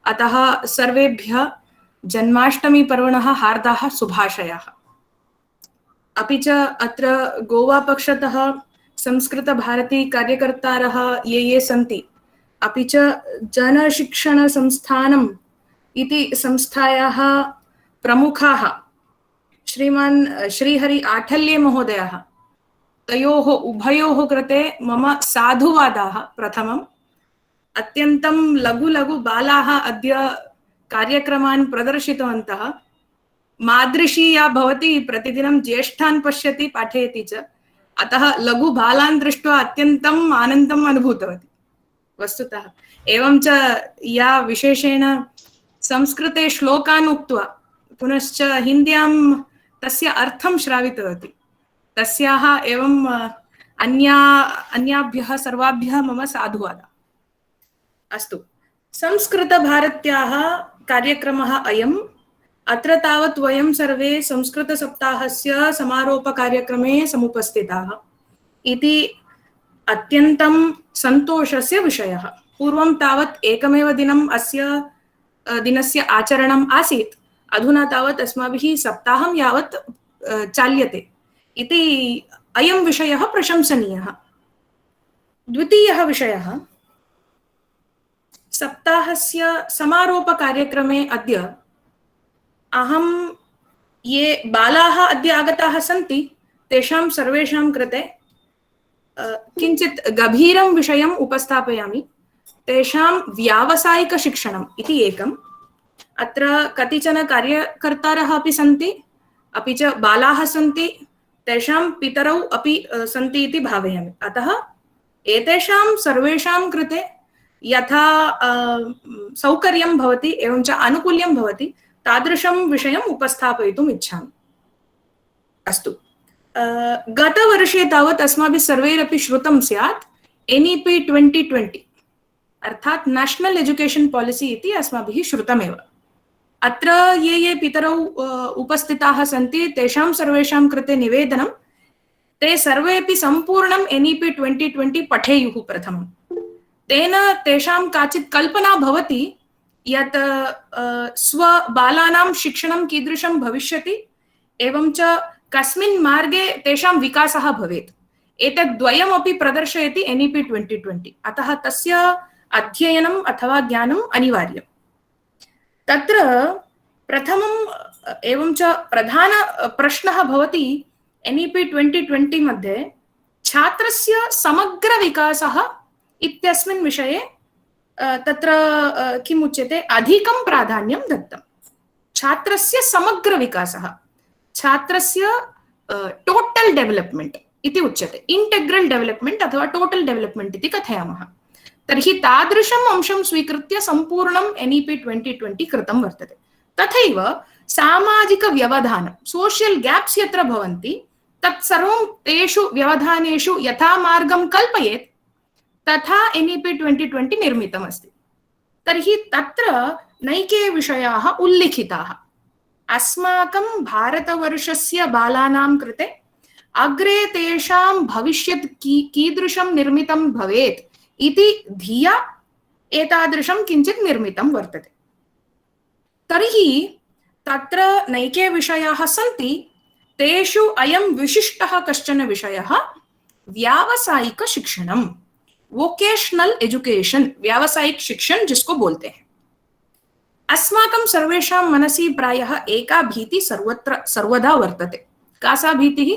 अतः सर्वेभ्यः जन्माष्टमी पर्वणः हार्दाः शुभाशयाः। अपि च अत्र गोवा पक्षतः संस्कृतभारती कार्यकर्तारः ये सन्ति, अपि च जनशिक्षणसंस्थानम् इति संस्थायाः प्रमुखाः श्रीमान् श्रीहरि आठल्ये महोदयः, तयोः उभयोः कृते मम साधुवादाः। प्रथमम्, अत्यन्तं लघु लघु बालाः अद्य कार्यक्रमान् प्रदर्शितवन्तः। मादृशी या भवति प्रतिदिनं ज्येष्ठान् पश्यति पाठयति च, अतः लघु बालान् दृष्ट्वा अत्यन्तम् आनन्दम् अनुभूतवती वस्तुतः। एवं च या विशेषेण संस्कृते श्लोकान् उक्त्वा पुनश्च हिन्द्यां तस्य अर्थं श्रावितवती, तस्याः एवं अन्याभ्यः सर्वाभ्यः मम साधुवादः। अस्तु, संस्कृतभारत्याः कार्यक्रमः अयम्। अत्र तावत् वयं सर्वे संस्कृतसप्ताहस्य समारोपकार्यक्रमे समुपस्थिताः इति अत्यन्तं सन्तोषस्य विषयः। पूर्वं तावत् एकमेव दिनम् अस्य दिनस्य आचरणम् आसीत्, अधुना तावत् अस्माभिः सप्ताहं यावत् चाल्यते इति अयं विषयः प्रशंसनीयः। द्वितीयः विषयः, सप्ताहस्य समारोपकार्यक्रमे अद्य अहं ये बालाः अद्य आगताः सन्ति तेषां सर्वेषां कृते किञ्चित् गभीरं विषयम् उपस्थापयामि। तेषां व्यावसायिकशिक्षणम् इति एकम्। अत्र कतिचन कार्यकर्तारः अपि सन्ति, अपि च बालाः सन्ति, तेषां पितरौ अपि सन्ति इति भावयामि। अतः एतेषां सर्वेषां कृते यथा सौकर्यं भवति एवं च आनुकूल्यं भवति तादृशं विषयम् उपस्थापयितुम् इच्छामि। अस्तु, गतवर्षे तावत् अस्माभिः सर्वैरपि श्रुतं स्यात् NEP 2020 अर्थात् नेशनल एजुकेशन पॉलिसी इति अस्माभिः श्रुतमेव। अत्र ये पितरौ उपस्थिताः सन्ति तेषां सर्वेषां कृते निवेदनं, ते सर्वेपि सम्पूर्णं NEP 2020 पठेयुः प्रथमं। तेन तेषां काचित् कल्पना भवति यत् स्वबालानां शिक्षणं कीदृशं भविष्यति एवं च कस्मिन् मार्गे तेषां विकासः भवेत्। एतद् द्वयमपि प्रदर्शयति NEP 2020। अतः तस्य अध्ययनम् अथवा ज्ञानम् अनिवार्यम्। तत्र प्रथमम् एवं च प्रधान प्रश्नः भवति NEP 2020 मध्ये छात्रस्य समग्रविकासः इत्यस्मिन् विषये तत्र किम् उच्यते, अधिकं प्राधान्यं दत्तं। छात्रस्य समग्रविकासः, छात्रस्य टोटल डेवलपमेंट इति उच्यते। इंटेग्रल डेवलपमेंट अथवा टोटल डेवलपमेंट इति कथयामः। तर्हि तादृशम् अंशं स्वीकृत्य सम्पूर्णं NEP 2020 कृतं वर्तते। तथैव सामाजिकव्यवधानं सोशियल् गैप्स् यत्र भवन्ति तत्सर्वं तेषु व्यवधानेषु यथा मार्गं कल्पयेत् तथा NEP 2020 निर्मितमस्ति। तर्हि तत्र नैके विषयाः उल्लिखिताः। अस्माकं भारतवर्षस्य बालानां कृते अग्रे तेषां भविष्यत् कीदृशं निर्मितं भवेत् इति धिया एतादृशं किञ्चित् निर्मितं वर्तते। तर्हि तत्र नैके विषयाः सन्ति, तेषु अयं विशिष्टः कश्चन विषयः व्यावसायिकशिक्षणं, वोकेशनल एजुकेशन, व्यावसायिक शिक्षण जिसको बोलते हैं। अस्माकं सर्वेषां मनसि प्रायः एका भीति सर्वदा वर्तते। का सा भीतिः?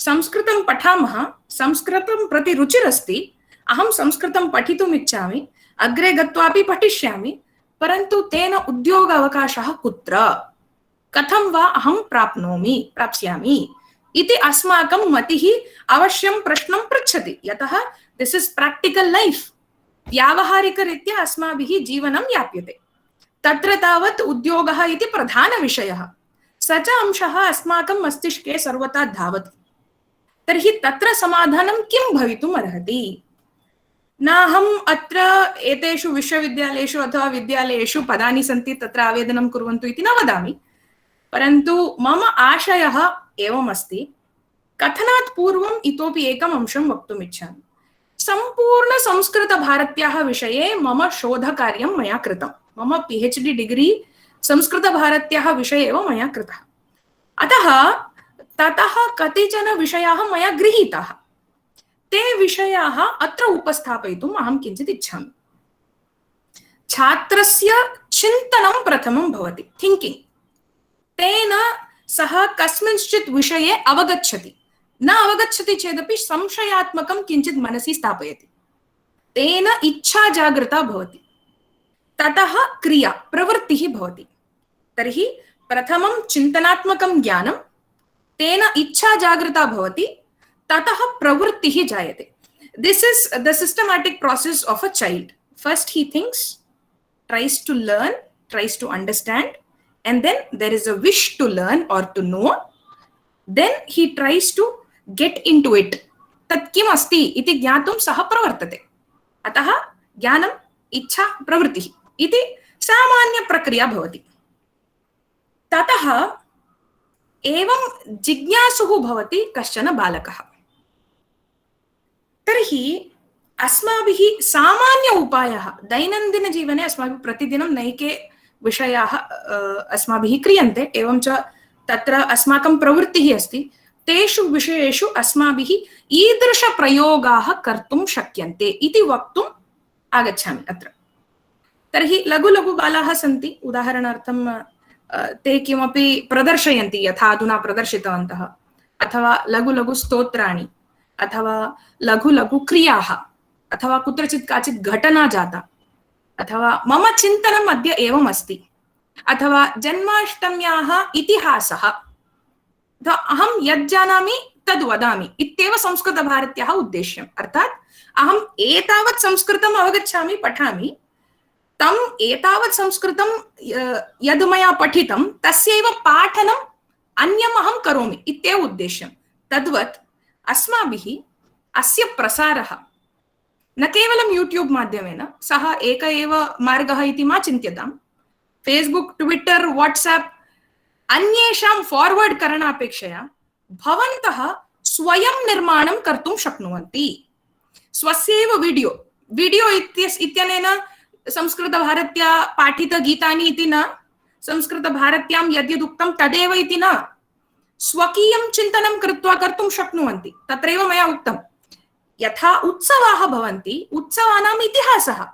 संस्कृतं पठामः, संस्कृतं प्रति रुचिरस्ति, अहं संस्कृतं पठितुम् इच्छामि, अग्रे गत्वापि पठिष्यामि, परन्तु तेन उद्योग अवकाशः कुत्र, कथं वा अहं प्राप्स्यामि इति अस्माकं मतिः अवश्यं प्रश्नं पृच्छति। यतः दिस् इस् प्राक्टिकल् लैफ्, व्यावहारिकरीत्या अस्माभिः जीवनं याप्यते। तत्र तावत् उद्योगः इति प्रधानविषयः, स च अंशः अस्माकं मस्तिष्के सर्वथा धावति। तर्हि तत्र समाधानं किं भवितुम् अर्हति? नाहम् अत्र एतेषु विश्वविद्यालयेषु अथवा विद्यालयेषु पदानि सन्ति तत्र आवेदनं कुर्वन्तु इति न वदामि, परन्तु मम आशयः एवमस्ति। कथनात् पूर्वम् इतोपि एकम् अंशं वक्तुम् इच्छामि। सम्पूर्ण संस्कृतभारत्याः विषये मम शोधकार्यं मया कृतं। मम PhD डिग्री संस्कृतभारत्याः विषये एव मया कृतः। अतः ततः कतिचन विषयाः मया गृहीताः। ते विषयाः अत्र उपस्थापयितुम् अहं किञ्चित् इच्छामि। छात्रस्य चिन्तनं प्रथमं भवति, थिङ्किङ्ग्। तेन सः कस्मिंश्चित् विषये अवगच्छति, न अवगच्छति चेदपि संशयात्मकं किञ्चित् मनसि स्थापयति, तेन इच्छा जागृता भवति, ततः क्रिया प्रवृत्तिः भवति। तर्हि प्रथमं चिन्तनात्मकं ज्ञानं, तेन इच्छा जागृता भवति, ततः प्रवृत्तिः जायते। This is the systematic process of a child. First he thinks, tries to learn, tries to understand, and then there is a wish to learn or to know. Then he tries to get into it. तत् किम् अस्ति इति ज्ञातुं सः प्रवर्तते। अतः ज्ञानम्, इच्छा, प्रवृत्तिः इति सामान्य प्रक्रिया भवति। ततः एवं जिज्ञासुः भवति कश्चन बालकः। तर्हि अस्माभिः सामान्य उपायः, दैनन्दिनजीवने अस्माभिः प्रतिदिनं नैके विषयाः अस्माभिः क्रियन्ते, एवं च तत्र अस्माकं प्रवृत्तिः अस्ति, तेषु विषयेषु अस्माभिः ईदृशप्रयोगाः कर्तुं शक्यन्ते इति वक्तुम् आगच्छामि अत्र। तर्हि लघु लघु बालाः सन्ति, उदाहरणार्थं ते किमपि प्रदर्शयन्ति, यथा अधुना प्रदर्शितवन्तः, अथवा लघु लघु स्तोत्राणि, अथवा लघु लघु क्रियाः, अथवा कुत्रचित् काचित् घटना जाता, अथवा मम चिन्तनम् अद्य एवम् अस्ति, अथवा जन्माष्टम्याः इतिहासः, अहं यद् जानामि तद् वदामि इत्येव संस्कृतभारत्याः उद्देश्यम्। अर्थात् अहम् एतावत् संस्कृतम् अवगच्छामि, पठामि, तम् एतावत् संस्कृतं यद् मया पठितं तस्यैव पाठनम् अन्यम् अहं करोमि इत्येव उद्देश्यम्। तद्वत् अस्माभिः अस्य प्रसारः न केवलं यूट्यूब् माध्यमेन, सः एक एव मार्गः इति मा चिन्त्यताम्। फेस्बुक्, ट्विट्टर्, वाट्साप् अन्येषां फॉर्वर्ड करणापेक्षया भवन्तः स्वयं निर्माणं कर्तुं शक्नुवन्ति। स्वस्यैव वीडियो इत्यनेन संस्कृतभारत्या पाठितगीतानि इति न, संस्कृतभारत्यां यद्यदुक्तं तदेव इति न, स्वकीयं चिन्तनं कृत्वा कर्तुं शक्नुवन्ति। तत्रैव मया उक्तं, यथा उत्सवाः भवन्ति, उत्सवानाम् इतिहासः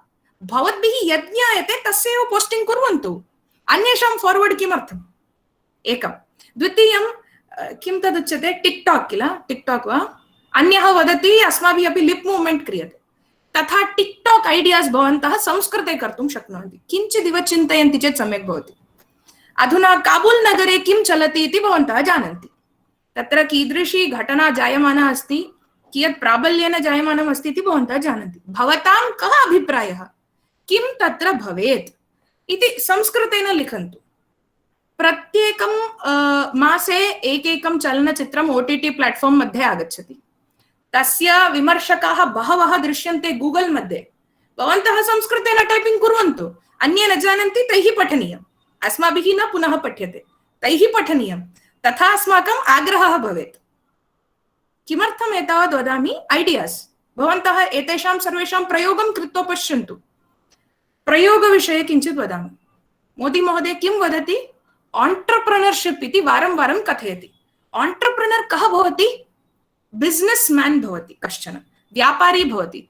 भवद्भिः यद् ज्ञायते तस्यैव पोस्टिंग कुर्वन्तु, अन्येषां फॉर्वर्ड किमर्थम्? एकं। द्वितीयं किं तदुच्यते, टिक्टाक् किल, टिक्टाक् वा, अन्यः वदति अस्माभिः अपि लिप् मूव्मेंट क्रियते, तथा टिक्टाक् आइडियास् भवन्तः संस्कृते कर्तुं शक्नुवन्ति। किञ्चिदिव चिन्तयन्ति चेत् सम्यक् भवति। अधुना काबुल् नगरे किं चलति इति भवन्तः जानन्ति। तत्र कीदृशी घटना जायमाना अस्ति, कियत् प्राबल्येन जायमानम् अस्ति इति भवन्तः जानन्ति। भवतां कः अभिप्रायः, किं तत्र भवेत् इति संस्कृतेन लिखन्तु। प्रत्येकं मासे एकैकं चलनचित्रम् OTT प्लाट्फार्म् मध्ये आगच्छति, तस्य विमर्शकाः बहवः दृश्यन्ते गूगल मध्ये। भवन्तः संस्कृतेन टाइपिंग कुर्वन्तु, अन्ये न जानन्ति तैः पठनीयम्, अस्माभिः न पुनः पठ्यते, तैः पठनीयं, तथा अस्माकम् आग्रहः भवेत्। किमर्थम् एतावत् वदामि? आइडियास्, भवन्तः एतेषां सर्वेषां प्रयोगं कृत्वा पश्यन्तु। प्रयोगविषये किञ्चित् वदामि। मोदी महोदय किं वदति? एंटरप्रेन्योरशिप इति वारं वारं कथयति। एंटरप्रेन्योर कः भवति? बिजनेस मैन भवति, कश्चन व्यापारी भवति।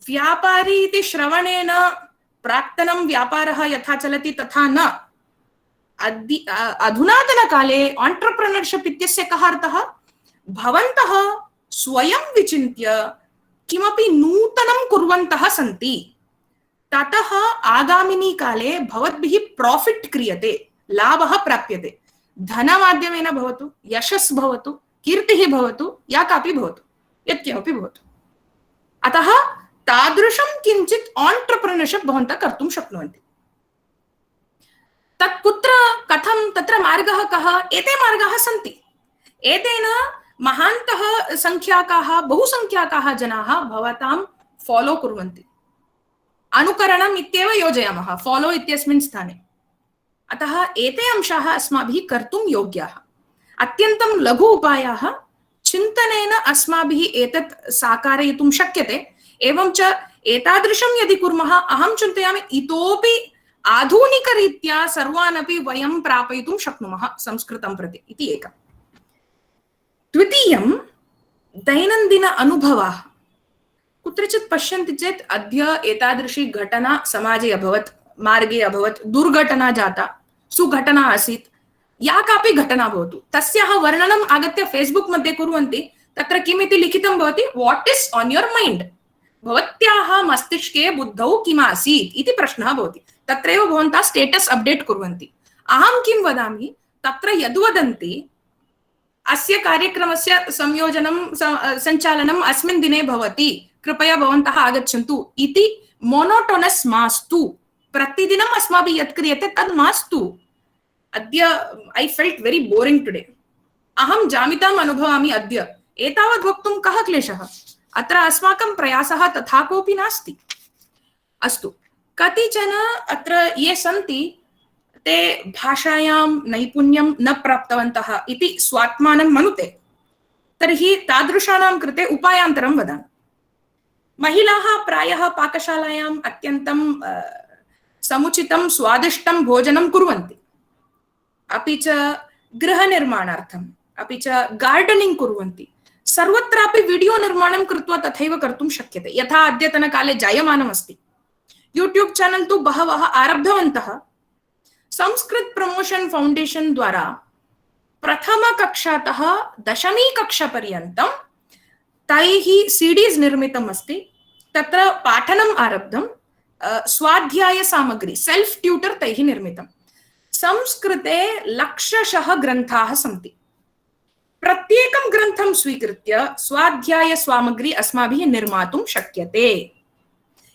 व्यापारी इति श्रवणेन प्राक्तनं व्यापारः यथा चलति तथा न। अधुनातनकाले एंटरप्रेन्योरशिप इत्यस्य कः अर्थः? भवन्तः स्वयं विचिन्त्य किमपि नूतनं कुर्वन्तः सन्ति, ततः आगामिनी काले भवद्भिः प्रॉफिट क्रियते, लाभः प्राप्यते। धनमाध्यमेन भवतु, यशस् भवतु, कीर्तिः भवतु, या कापि भवतु, यत्किमपि भवतु। अतः तादृशं किञ्चित् एंटरप्रेन्योरशिप भवन्तः कर्तुं शक्नुवन्ति। तत् कुत्र, कथं, तत्र मार्गः कः? एते मार्गाः सन्ति। एतेन महान्तः संख्याकाः, बहुसंख्याकाः जनाः भवतां फॉलो कुर्वन्ति। अनुकरणम् इत्येव योजयामः फॉलो इत्यस्मिन् स्थाने। अतः एते अंशाः अस्माभिः कर्तुं योग्याः। अत्यन्तं लघु उपायाः, चिन्तनेन अस्माभिः एतत् साकारयितुं शक्यते। एवं च एतादृशं यदि कुर्मः, अहं चिन्तयामि इतोपि आधुनिकरीत्या सर्वान् अपि वयं प्रापयितुं शक्नुमः संस्कृतं प्रति इति एकम्। द्वितीयं, दैनन्दिन अनुभवाः। कुत्रचित् पश्यन्ति चेत् अद्य एतादृशी घटना समाजे अभवत्, मार्गे अभवत्, दुर्घटना जाता, सुघटना आसीत्, या कापि घटना भवतु, तस्याः वर्णनम् आगत्य फेसबुक मध्ये कुर्वन्ति। तत्र किमिति लिखितं भवति? What is on your mind? भवत्याः मस्तिष्के बुद्धौ किमासीत् इति प्रश्नः भवति। तत्रैव भवन्तः स्टेटस अपडेट कुर्वन्ति। अहं किं वदामि, तत्र यद्वदन्ति अस्य कार्यक्रमस्य संयोजनं सञ्चालनम् अस्मिन् दिने भवति, कृपया भवन्तः आगच्छन्तु इति मोनोटोनस् मास्तु। प्रतिदिनम् अस्माभिः यत् क्रियते तद् मास्तु। अद्य I felt very boring today, अहं जामिताम् अनुभवामि अद्य, एतावत् वक्तुं कः क्लेशः? अत्र अस्माकं प्रयासः तथा कोऽपि नास्ति। अस्तु, कतिचन अत्र ये सन्ति ते भाषायां नैपुण्यं न प्राप्तवन्तः इति स्वात्मानं मनुते। तर्हि तादृशानां कृते उपायान्तरं वदामि। महिलाः प्रायः पाकशालायाम् अत्यन्तं समुचितं स्वादिष्टं भोजनं कुर्वन्ति। अपि च गृहनिर्माणार्थम्, अपि च गार्डनिंग कुर्वन्ति। सर्वत्रापि वीडियो निर्माणं कृत्वा तथैव कर्तुं शक्यते, यथा अद्यतनकाले जायमानमस्ति। यूट्यूब चैनल तु बहवः आरब्धवन्तः। संस्कृत प्रमोशन फाउंडेशन द्वारा प्रथम कक्षातः 10वी कक्षा पर्यन्तं तैः सीडीज निर्मितम् अस्ति। तत्र पाठनम् आरब्धं, स्वाध्याय सामग्री सेल्फ ट्यूटर तैः निर्मितं। संस्कृते लक्षशः ग्रन्थाः सन्ति। प्रत्येकं ग्रन्थं स्वीकृत्य स्वाध्याय सामग्री अस्माभिः निर्मातुं शक्यते।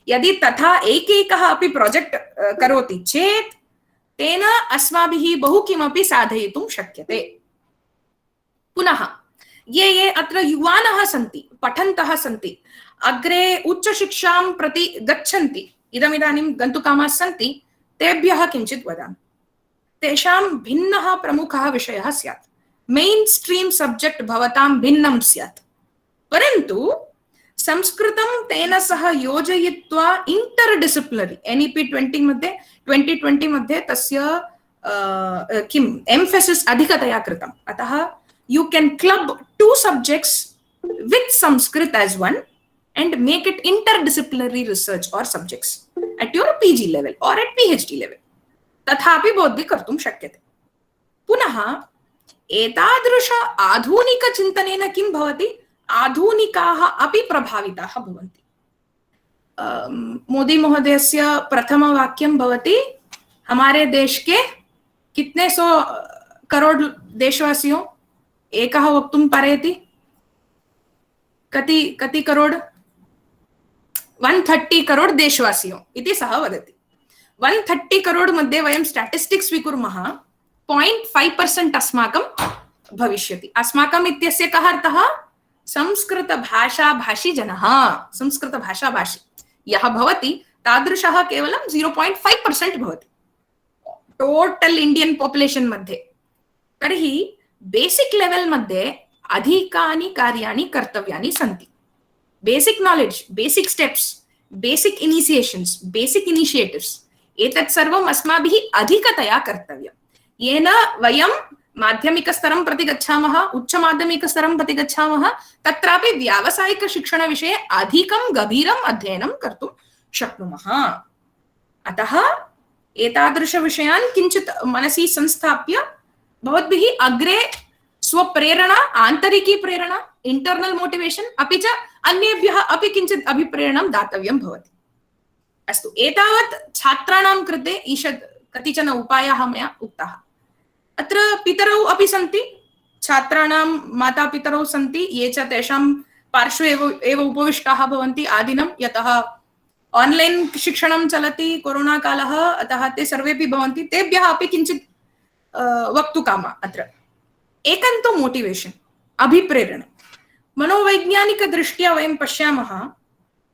यदि तथा एकैकः अपि प्रोजेक्ट करोति चेत् तेन अस्माभिः बहु किमपि साधयितुं शक्यते। पुनः ये अत्र युवानः सन्ति, पठन्तः सन्ति, अग्रे उच्चशिक्षां प्रति गच्छन्ति, इदमिदानीं गन्तुकामाः सन्ति, तेभ्यः किञ्चित् वदामि। तेषां भिन्नः प्रमुखः विषयः स्यात्। मेन स्ट्रीम सब्जेक्ट भवतां भिन्नं स्यात्, परन्तु संस्कृतं तेन सह योजयित्वा इंटरडिसिप्लिनरी NEP 2020 मध्ये तस्य किम् एम्फेसिस् अधिकतया कृतम्। अतः you can club 2 subjects with Sanskrit as one and make it interdisciplinary research or subjects at your PG level or at PhD level. तथापि भवद्भिः कर्तुं शक्यते। पुनः एतादृश आधुनिकचिन्तनेन किं भवति? आधुनिकाः अपि प्रभाविताः भवन्ति। मोदी महोदयस्य प्रथमवाक्यं भवति, हमारे देश के कितने 100 करोड़ देशवासियों, एकः वक्तुं पारयति? कति करोड़ 130 करोड़ देशवासियों इति सः वदति। 130 करोड़ मध्ये वयं स्टाटिस्टिक्स् स्वीकुर्मः 0.5% अस्माकं भविष्यति। अस्माकम् इत्यस्य कः अर्थः? संस्कृतभाषाभाषी जनः, संस्कृतभाषाभाषी यः भवति तादृशः केवलं 0.5% भवति टोटल इंडियन पॉपुलेशन मध्ये। तर्हि बेसिक लेवल मध्ये अधिकानि कार्याणि कर्तव्यानि सन्ति। Basic knowledge, basic steps, basic initiations, basic initiatives एतत् सर्वम् अस्माभिः अधिकतया कर्तव्यम्, येन वयं माध्यमिकस्तरं प्रति गच्छामः, उच्चमाध्यमिकस्तरं प्रति गच्छामः, तत्रापि व्यावसायिकशिक्षणविषये अधिकं गभीरम् अध्ययनं कर्तुं शक्नुमः। अतः एतादृशविषयान् किञ्चित् मनसि संस्थाप्य भवद्भिः अग्रे स्वप्रेरणा, आन्तरिकी प्रेरणा, इंटरनल मोटिवेशन अपि च अन्येभ्यः अपि किञ्चित् अभिप्रेरणं दातव्यं भवति। अस्तु, एतावत् छात्राणां कृते ईषद् कतिचन उपायाः मया उक्ताः। अत्र पितरौ अपि सन्ति, छात्राणां मातापितरौ सन्ति, ये च तेषां पार्श्वे एव उपविष्टाः भवन्ति आदिनं, यतः ऑनलाइन शिक्षणं चलति, कोरोना कालः, अतः ते सर्वेपि भवन्ति। तेभ्यः अपि किञ्चित् वक्तुकामा। अत्र एकं तु मोटिवेशन, अभिप्रेरणा। मनोवैज्ञानिकदृष्ट्या वयं पश्यामः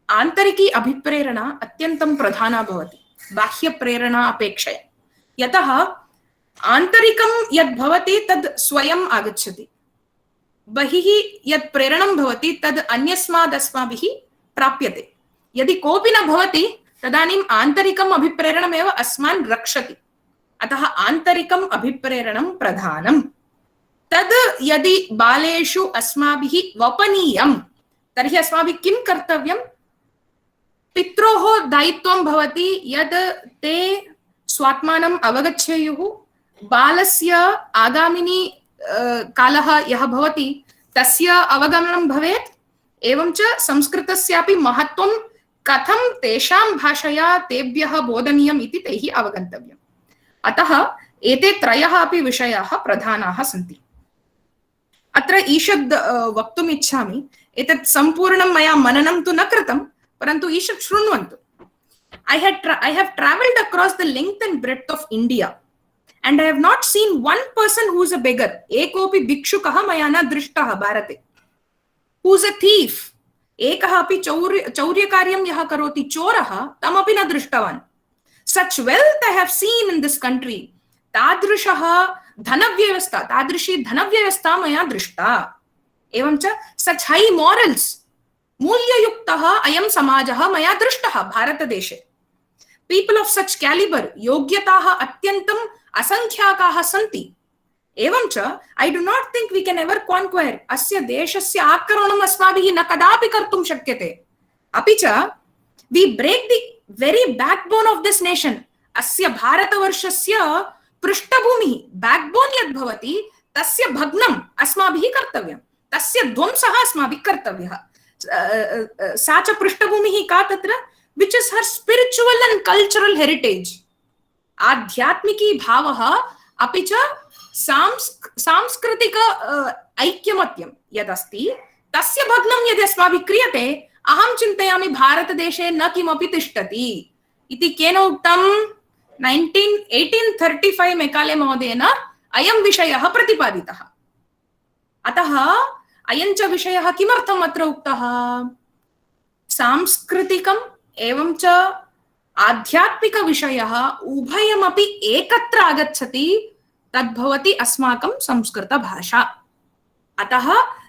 आन्तरिकी अभिप्रेरणा अत्यन्तं प्रधाना भवति बाह्यप्रेरणा अपेक्षया। यतः आन्तरिकं यद् भवति तद् स्वयम् आगच्छति, बहिः यत् प्रेरणं भवति तद् अन्यस्माद् अस्माभिः प्राप्यते। यदि कोऽपि न भवति तदानीम् आन्तरिकम् अभिप्रेरणमेव अस्मान् रक्षति। अतः आन्तरिकम् अभिप्रेरणं प्रधानम्। तद् यदि बालेषु अस्माभिः वपनीयं तर्हि अस्माभिः किं कर्तव्यं? पित्रोः दायित्वं भवति यद् ते स्वात्मानम् अवगच्छेयुः, बालस्य आगामिनी कालः यः भवति तस्य अवगमनं भवेत्, एवं च संस्कृतस्यापि महत्त्वं कथं तेषां भाषया तेभ्यः बोधनीयम् इति तैः अवगन्तव्यम्। अतः एते त्रयः अपि विषयाः प्रधानाः सन्ति। अत्र ईषद् वक्तुम् इच्छामि, एतत् सम्पूर्णं मया मननं तु न कृतं, परन्तु ईषत् शृण्वन्तु। I have traveled across the length and breadth of India and I have not seen one person who is a beggar. एकोऽपि भिक्षुकः मया न दृष्टः भारते। Who is a thief? एकः अपि चौर्यकार्यं यः करोति, चोरः, तमपि न दृष्टवान्। Such wealth I have seen in this country. तादृशः धनव्यवस्था, तादृशी धनव्यवस्था मया दृष्टा। एवं च such high morals, मूल्ययुक्तः अयं समाजः मया दृष्टः भारतदेशे। People of such caliber, योग्यताः अत्यन्तम् असंख्याकाः सन्ति। एवं च I do not think we can ever conquer. अस्य देशस्य आक्रमणम् अस्माभिः न कदापि कर्तुं शक्यते। अपि च we break the very backbone of this nation. अस्य भारतवर्षस्य पृष्ठभूमिः, बैकबोन यद् भवति तस्य भग्नम् अस्माभिः कर्तव्यं, तस्य ध्वंसः अस्माभिः कर्तव्यः। सा च पृष्ठभूमिः का तत्र? which is her spiritual and cultural heritage. आध्यात्मिकी भावः अपि च सांस्कृतिक ऐक्यमत्यं यदस्ति तस्य भग्नं यदि अस्माभिः क्रियते, अहं चिन्तयामि भारतदेशे न किमपि तिष्ठति इति। केन उक्तम्? 1835 मेकाले महोदयेन अयं विषयः प्रतिपादितः। अतः अयं च विषयः किमर्थम् अत्र उक्तः? सांस्कृतिकम् एवं च आध्यात्मिक विषयः उभयमपि एकत्र आगच्छति, तद्भवति अस्माकं संस्कृत भाषा। अतः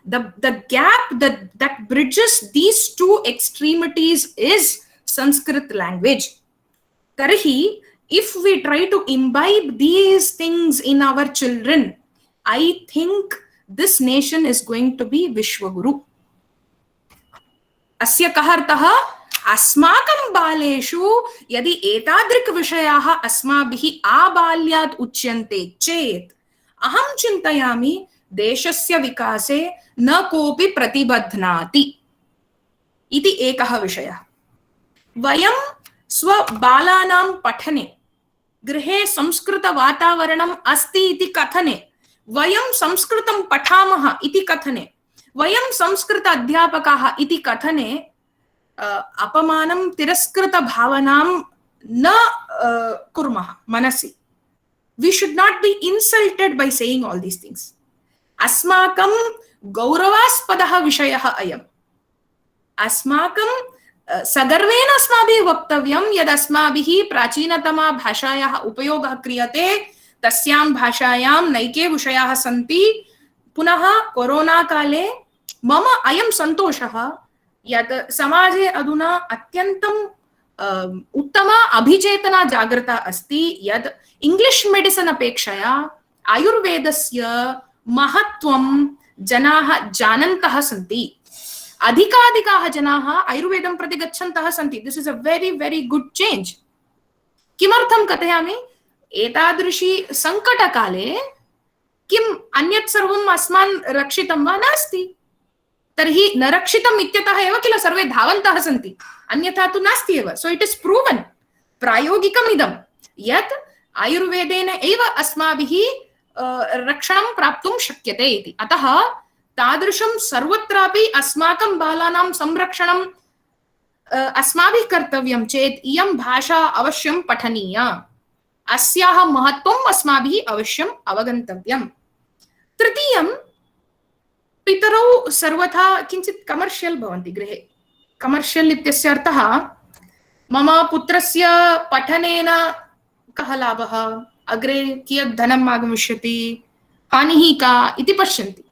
the gap that bridges these two extremities is Sanskrit language. Tarhi, if we try to imbibe these things in our children, I think this nation is going to be Vishwaguru. अस्य कः अर्थः? अस्माकं बालेषु यदि एतादृक् विषयाः अस्माभिः आबाल्यात् उच्यन्ते चेत्, अहं चिन्तयामि देशस्य विकासे न कोऽपि प्रतिबध्नाति इति एकः विषयः। वयं स्वबालानां पठने, गृहे संस्कृतवातावरणम् अस्ति इति कथने, वयं संस्कृतं पठामः इति कथने, वयं संस्कृत अध्यापकाः इति कथने अपमानं तिरस्कृतभावनां न कुर्मः मनसि. We should not be insulted by saying all these things. अस्माकं गौरवास्पदः विषयः अयम्. अस्माकं सगर्वेण अस्माभिः वक्तव्यं यद् अस्माभिः प्राचीनतमा भाषायाः उपयोगः क्रियते, तस्यां भाषायां नैके विषयाः सन्ति. पुनः कोरोना काले मम अयं सन्तोषः यत् समाजे अधुना अत्यन्तम् उत्तमा अभिचेतना जागृता अस्ति यत् इंग्लिश मेडिसिन अपेक्षया आयुर्वेदस्य महत्त्वं जनाः जानन्तः सन्ति. अधिकाधिकाः जनाः आयुर्वेदं प्रति गच्छन्तः सन्ति. This is a very very good change. किमर्थं कथयामि? एतादृशी संकटकाले किम् अन्यत् सर्वम् अस्मान् रक्षितं वा? नास्ति. तर्हि न रक्षितम् इत्यतः एव किल सर्वे धावन्तः सन्ति, अन्यथा तु नास्ति एव. सो इट इज प्रूवन, प्रायोगिकम् इदं यत् आयुर्वेदेन एव अस्माभिः रक्षणं प्राप्तुं शक्यते इति. अतः तादृशं सर्वत्रापि अस्माकं बालानां संरक्षणं अस्माभिः कर्तव्यं चेत् इयं भाषा अवश्यं पठनीया. अस्याः महत्त्वम् अस्माभिः अवश्यम् अवगन्तव्यम्. तृतीयं, पितरौ सर्वथा किञ्चित् कमर्शियल् भवन्ति गृहे. कमर्शियल् इत्यस्य अर्थः मम पुत्रस्य पठनेन कः लाभः, अग्रे कियत् धनम् आगमिष्यति, हानिः का इति पश्यन्ति.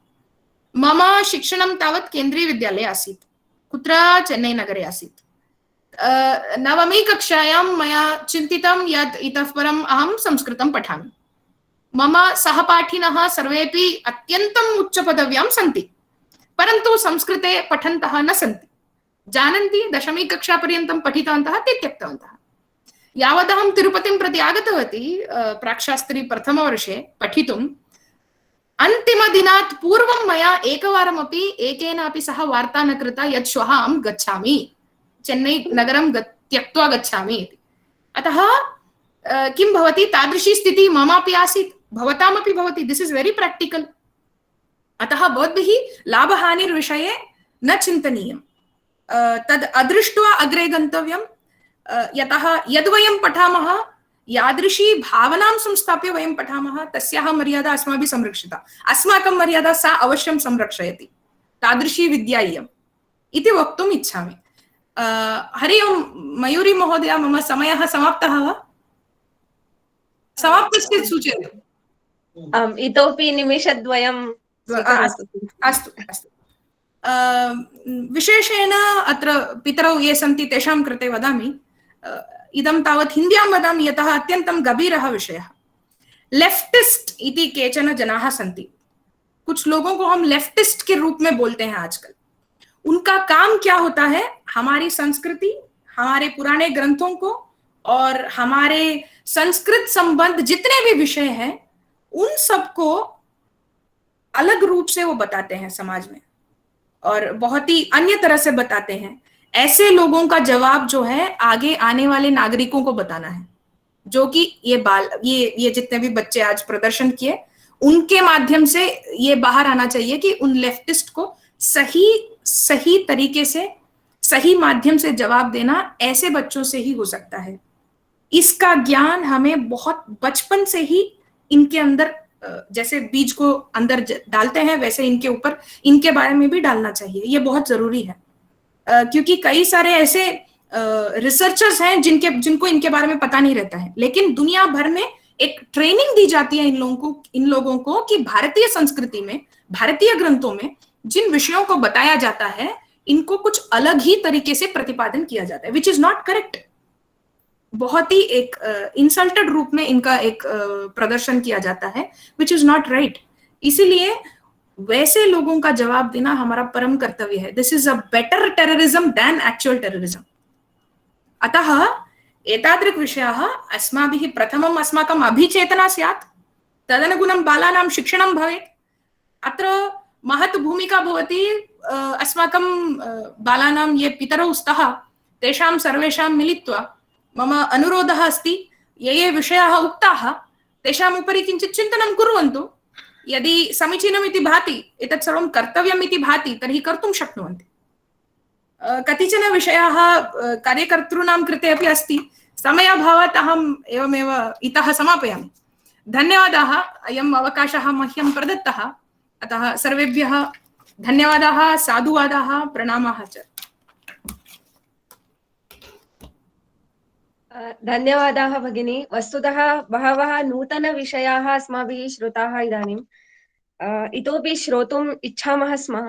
मम शिक्षणं तावत् केन्द्रीयविद्यालये आसीत्. कुत्र? चेन्नैनगरे आसीत्. 9मी कक्षायां मया चिन्तितं यत् इतः परम् अहं संस्कृतं पठामि. मम सहपाठिनः सर्वेपि अत्यन्तम् उच्चपदव्यां सन्ति, परन्तु संस्कृते पठन्तः न सन्ति. जानन्ति, 10मी कक्षा पर्यन्तं पठितवन्तः, ते त्यक्तवन्तः. यावदहं तिरुपतिं प्रति आगतवती प्राक्शास्त्री प्रथमवर्षे पठितुम्, अन्तिमदिनात् पूर्वं मया एकवारमपि एकेनापि सह वार्ता न कृता यत् श्वः अहं गच्छामि, चेन्नै नगरं त्यक्त्वा गच्छामि इति. अतः किं भवति, तादृशी स्थितिः ममापि आसीत्, भवतामपि भवति. This is very practical. अतः भवद्भिः लाभहानिर्विषये न चिन्तनीयं. तद् अदृष्ट्वा अग्रे गन्तव्यं. यतः यद् वयं पठामः, यादृशी भावनां संस्थाप्य वयं पठामः, तस्याः मर्यादा अस्माभिः संरक्षिता. अस्माकं मर्यादा सा अवश्यं संरक्षयति. तादृशी विद्या इयम् इति वक्तुम् इच्छामि. हरि ओं मयूरी महोदय, मम समयः समाप्तः वा? समाप्तश्चेत् सूचयतु. इतोपि निमिषद्वयं. अस्तु अस्तु. विशेषेण अत्र पितरौ ये सन्ति तेषां कृते वदामि. इदं तावत् हिन्द्यां वदामि यतः अत्यन्तं गभीरः विषयः. लेफ्टिस्ट इति केचन जनाः सन्ति. कुछ लोगों को हम लेफ्टिस्ट के रूप में बोलते हैं आजकल. उनका काम क्या होता है? हमारी संस्कृति, हमारे पुराने ग्रंथों को और हमारे संस्कृत संबंध जितने भी विषय हैं उन सबको अलग रूप से वो बताते हैं समाज में, और बहुत ही अन्य तरह से बताते हैं. ऐसे लोगों का जवाब जो है आगे आने वाले नागरिकों को बताना है, जो कि ये जितने भी बच्चे आज प्रदर्शन किए उनके माध्यम से ये बाहर आना चाहिए कि उन लेफ्टिस्ट को सही तरीके से, सही माध्यम से जवाब देना ऐसे बच्चों से ही हो सकता है. इसका ज्ञान हमें बहुत बचपन से ही इनके अंदर, जैसे बीज को अंदर डालते हैं वैसे इनके ऊपर इनके बारे में भी डालना चाहिए. ये बहुत जरूरी है, क्योंकि कई सारे ऐसे रिसर्चर्स हैं जिनको इनके बारे में पता नहीं रहता है, लेकिन दुनिया भर में एक ट्रेनिंग दी जाती है इन लोगों को कि भारतीय संस्कृति में, भारतीय ग्रंथों में जिन विषयों को बताया जाता है इनको कुछ अलग ही तरीके से प्रतिपादन किया जाता है, विच इज नॉट करेक्ट. बहुत ही एक इंसल्टेड रूप में इनका एक प्रदर्शन किया जाता है, विच इज नॉट राइट. इसीलिए वैसे लोगों का जवाब देना हमारा परम कर्तव्य है. This is a better terrorism than actual terrorism. अतः एतादृक् विषयाः अस्माभिः प्रथमम् अस्माकम् अभिचेतना स्यात्, तदनुगुणं बालानां शिक्षणं भवेत्. अत्र महत् भूमिका भवति अस्माकं बालानां ये पितरौ स्तः तेषां सर्वेषां मिलित्वा मम अनुरोधः अस्ति, ये विषयाः उक्ताः तेषाम् उपरि किञ्चित् चिन्तनं कुर्वन्तु. यदि समीचीनमिति भाति, एतत् सर्वं कर्तव्यमिति भाति, तर्हि कर्तुं शक्नुवन्ति। कतिचन विषयाः कार्यकर्तॄणां कृते अपि अस्ति। समयाभावात् अहम् एवमेव इतः समापयामि। धन्यवादाः, अयम् अवकाशः मह्यं प्रदत्तः, अतः सर्वेभ्यः धन्यवादाः, साधुवादाः, प्रणामाः च। धन्यवादाः भगिनी। वस्तुतः बहवः नूतनविषयाः अस्माभिः श्रुताः इदानीम्। इतोपि श्रोतुम् इच्छामः स्म,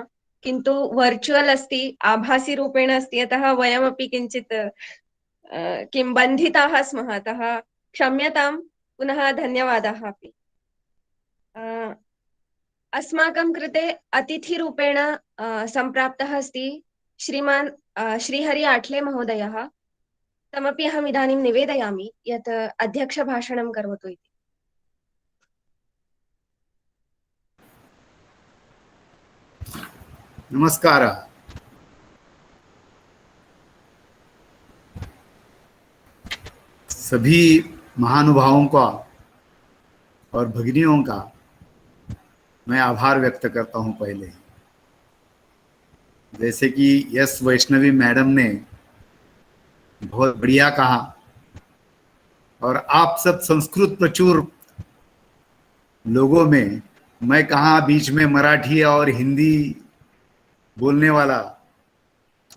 किन्तु वर्चुवल् अस्ति, आभासी रूपेण अस्ति, अतः वयमपि किञ्चित् किं बन्धिताः स्मः, अतः क्षम्यतां। पुनः धन्यवादाः अपि। अस्माकं कृते अतिथिरूपेण सम्प्राप्तः अस्ति श्रीमान् श्रीहरि आठ्ले महोदयः। तमपि अहम् इदानीं निवेदयामि यत् अध्यक्षभाषणं करोतु इति। नमस्कार। सभी महानुभावों का और भगिनियों का मैं आभार व्यक्त करता हूं। पहले जैसे कि यस वैष्णवी मैडम ने बहुत बढ़िया कहा, और आप सब संस्कृत प्रचुर लोगों में, मैं कहाँ बीच में मराठी और हिंदी बोलने वाला,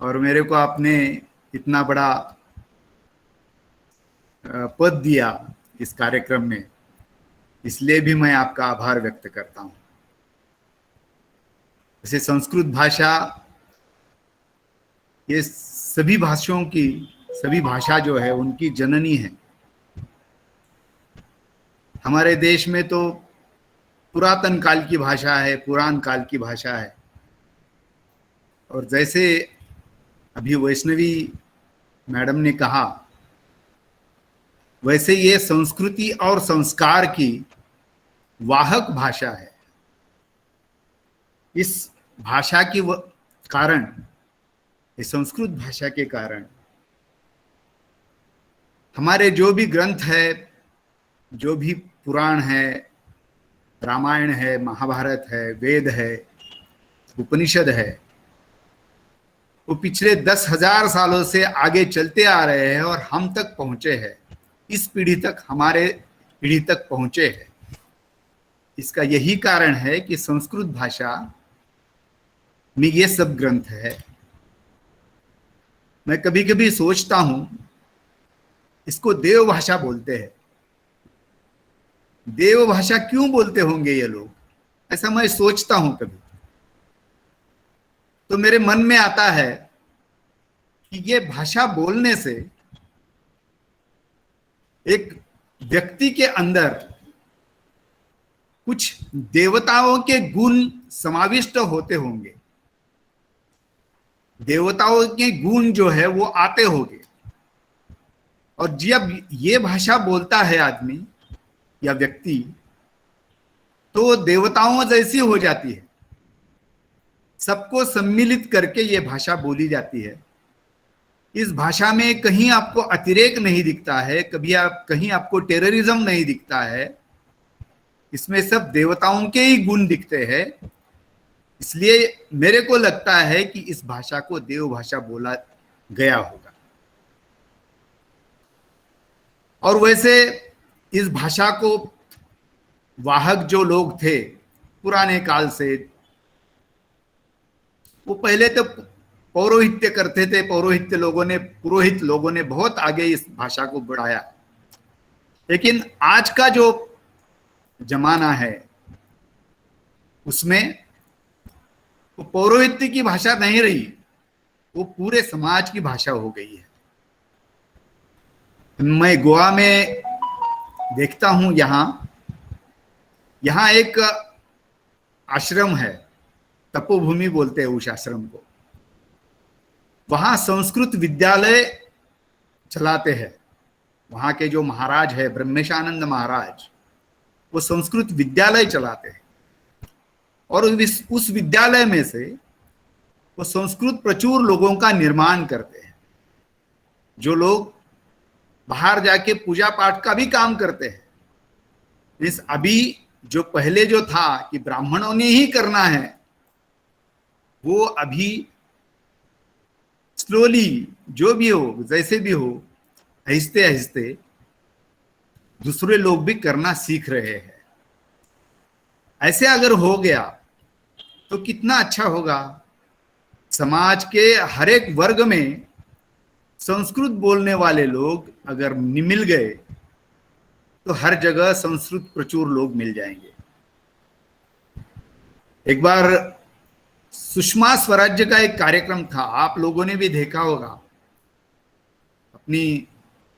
और मेरे को आपने इतना बड़ा पद दिया इस कार्यक्रम में, इसलिए भी मैं आपका आभार व्यक्त करता हूँ। जैसे संस्कृत भाषा, ये सभी भाषाओं की, सभी भाषा जो है उनकी जननी है। हमारे देश में तो पुरातन काल की भाषा है, पुरान काल की भाषा है, और जैसे अभी वैष्णवी मैडम ने कहा, वैसे ये संस्कृति और संस्कार की वाहक भाषा है। इस भाषा के कारण, इस संस्कृत भाषा के कारण हमारे जो भी ग्रंथ है, जो भी पुराण है, रामायण है, महाभारत है, वेद है, उपनिषद है, वो पिछले 10,000 सालों से आगे चलते आ रहे हैं और हम तक पहुंचे हैं, इस पीढ़ी तक, हमारे पीढ़ी तक पहुंचे हैं। इसका यही कारण है कि संस्कृत भाषा में ये सब ग्रंथ है। मैं कभी कभी सोचता हूं, इसको देव भाषा बोलते हैं। देव भाषा क्यों बोलते होंगे ये लोग, ऐसा मैं सोचता हूं कभी। तो मेरे मन में आता है कि ये भाषा बोलने से एक व्यक्ति के अंदर कुछ देवताओं के गुण समाविष्ट होते होंगे, देवताओं के गुण जो है वो आते होंगे। और जब ये भाषा बोलता है आदमी या व्यक्ति, तो देवताओं जैसी हो जाती है। सबको सम्मिलित करके ये भाषा बोली जाती है। इस भाषा में कहीं आपको अतिरेक नहीं दिखता है, कहीं आपको टेररिज्म नहीं दिखता है। इसमें सब देवताओं के ही गुण दिखते हैं। इसलिए मेरे को लगता है कि इस भाषा को देव भाषा बोला गया होगा। और वैसे इस भाषा को वाहक जो लोग थे पुराने काल से, वो पहले तो पौरोहित्य करते थे। पुरोहित लोगों ने बहुत आगे इस भाषा को बढ़ाया। लेकिन आज का जो जमाना है उसमें वो पौरोहित्य की भाषा नहीं रही, वो पूरे समाज की भाषा हो गई है। मैं गोवा में देखता हूं, यहाँ एक आश्रम है, तपोभूमि बोलते हैं उस आश्रम को। वहां संस्कृत विद्यालय चलाते हैं। वहां के जो महाराज है, ब्रह्मेशानंद महाराज, वो संस्कृत विद्यालय चलाते हैं। और उस विद्यालय में से वो संस्कृत प्रचुर लोगों का निर्माण करते हैं, जो लोग बाहर जाके पूजा पाठ का भी काम करते हैं। अभी जो पहले जो था कि ब्राह्मणों ने ही करना है, वो अभी स्लोली जो भी हो, जैसे भी हो, आहिस्ते आहिस्ते दूसरे लोग भी करना सीख रहे हैं। ऐसे अगर हो गया तो कितना अच्छा होगा। समाज के हर एक वर्ग में संस्कृत बोलने वाले लोग अगर मिल गए तो हर जगह संस्कृत प्रचुर लोग मिल जाएंगे। एक बार सुषमा स्वराज का एक कार्यक्रम था, आप लोगों ने भी देखा होगा, अपनी